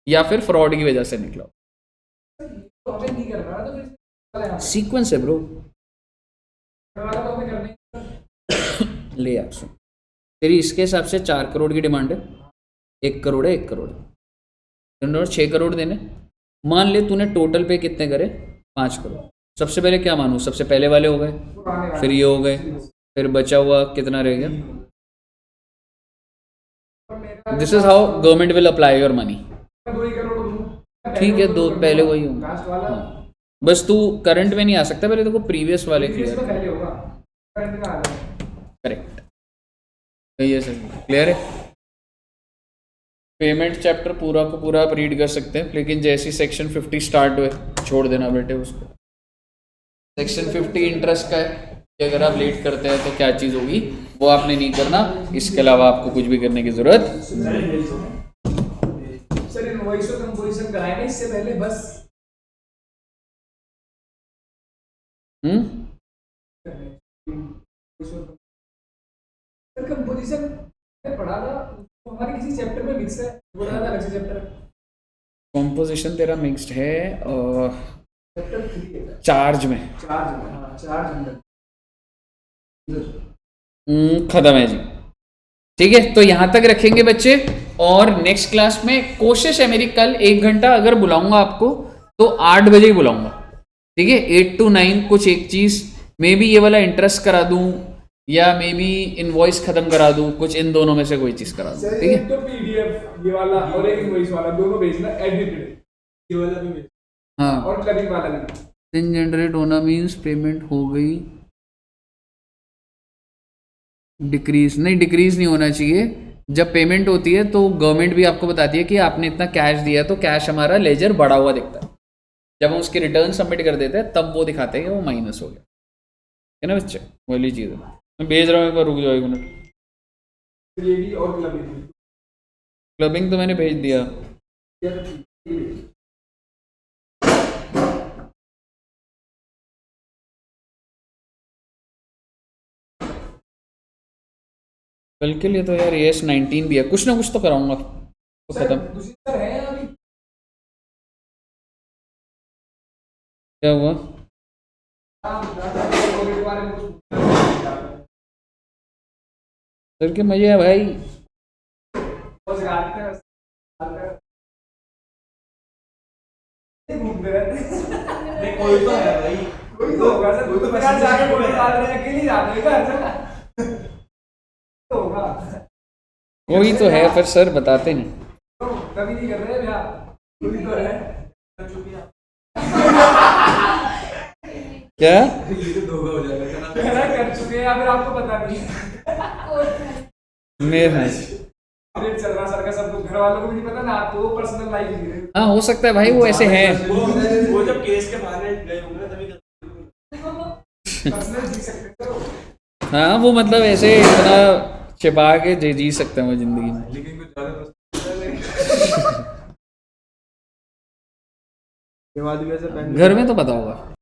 S1: या फिर फ्रॉड की वजह से निकला हुआ।
S2: तो हमें नहीं करना तो फिर
S1: सीक्वेंस है ब्रो।
S2: करवाना तो हमें करना
S1: ले यार सुन, तेरी इसके हिसाब से 4 करोड़ की डिमांड है, 1 करोड़ है, 1 करोड़ 6 करोड़ देने। मान ले तूने टोटल पे कितने करे? 5 करोड़। सबसे पहले क्या मानूं? सबसे पहले वाले हो गए, फिर ये हो गए, फिर बचा हुआ कितना रह गया? This is how government will apply your money. ठीक है, 2 पहले वही होंगे। हाँ। बस तू करंट में नहीं आ सकता, पहले देखो प्रीवियस वाले क्लियर। करेक्ट, सही है, सही क्लियर है। पेमेंट चैप्टर पूरा को पूरा आप रीड कर सकते हैं, लेकिन जैसे ही सेक्शन 50 स्टार्ट हुए छोड़ देना बेटे उसको। सेक्शन 50 इंटरेस्ट का है कि अगर आप लेट करते हैं तो क्या चीज़ होगी, वो आपने नहीं करना। इसके अलावा आपको कुछ भी करने की जरूरत नहीं।
S2: सर इनवॉइस और कंपोजिशन कराए ना इससे पहले बस। सर कंपोजिशन पढ़ा था हमारे किसी चैप्टर में मिक्स है, बोला था अलग से चैप्टर।
S1: कॉम्पोजिशन तेरा मिक्स्ड है
S2: चैप्टर 3 है
S1: चार्ज में।
S2: चार्ज अंदर
S1: खत्म है जी। ठीक है, तो यहां तक रखेंगे बच्चे, और नेक्स्ट क्लास में कोशिश है मेरी कल 1 घंटा अगर बुलाऊंगा आपको तो 8 बजे ही बुलाऊंगा, ठीक है। 8 to 9 कुछ एक चीज मे बी ये वाला इंटरेस्ट करा दूं या मे बी इनवॉइस खत्म करा दूं, कुछ इन दोनों में से कोई चीज करा दूं, ठीक है।
S2: तो पीडीएफ ये वाला और एक इनवॉइस वाला दोनों भेजना एडिटेड, ये वाला भी भेज,
S1: हाँ,
S2: और क्लबिंग वाला भी।
S1: दिन जनरेट होना मीन्स पेमेंट हो गई, डिक्रीज नहीं, डिक्रीज नहीं होना चाहिए। जब पेमेंट होती है तो गवर्नमेंट भी आपको बताती है कि आपने इतना कैश दिया, तो कैश हमारा लेजर बढ़ा हुआ दिखता है। जब हम उसकी रिटर्न सबमिट कर देते हैं तब वो दिखाते हैं कि वो माइनस हो गया, है ना बच्चे। वाली चीज़ है, मैं भेज रहा हूँ, एक बार रुक जाओ 1 मिनट।
S2: ये भी और
S1: क्लबिंग तो मैंने भेज दिया। कल के लिए तो यार AS 19 भी है, कुछ ना कुछ तो कराऊंगा तो खत्म।
S2: सर है अभी
S1: क्या हुआ?
S2: के बारे में कुछ
S1: सर के मजे है भाई।
S2: बस गाते हैं घूमते रहते
S3: कोई तो है भाई,
S2: कोई तो होगा सर,
S3: कोई तो
S2: यार जाके
S3: पैसेंजर
S2: फोटो
S3: है।
S2: डाल रहे हैं, अकेले ही जाते हैं घर से तो होगा
S1: वही तो है, पर सर बताते नहीं।
S2: तो कभी नहीं कर रहे भैया, कोई तो है
S1: क्या?
S3: ये तो धोखा हो जाएगा क्या नाम है?
S2: पहला कर चुके हैं या फिर आपको पता नहीं है?
S1: मेरा
S2: रेट चल रहा सर का, सब कुछ घर वालों को भी नहीं पता ना, आपको पर्सनल लाइफ जी रहे
S1: हाँ, हो सकता है भाई, वो ऐसे हैं।
S3: वो जब केस के बाहर गए होंगे ना तभी
S2: पर्सनल जी सकते हो तो
S1: हाँ, वो मतलब ऐसे इतना छिपा के जी सकते हैं वो जिंदगी में।
S3: लेकिन कुछ ज्यादा के बाद भी ऐसे पहन
S1: घर में तो पता होगा।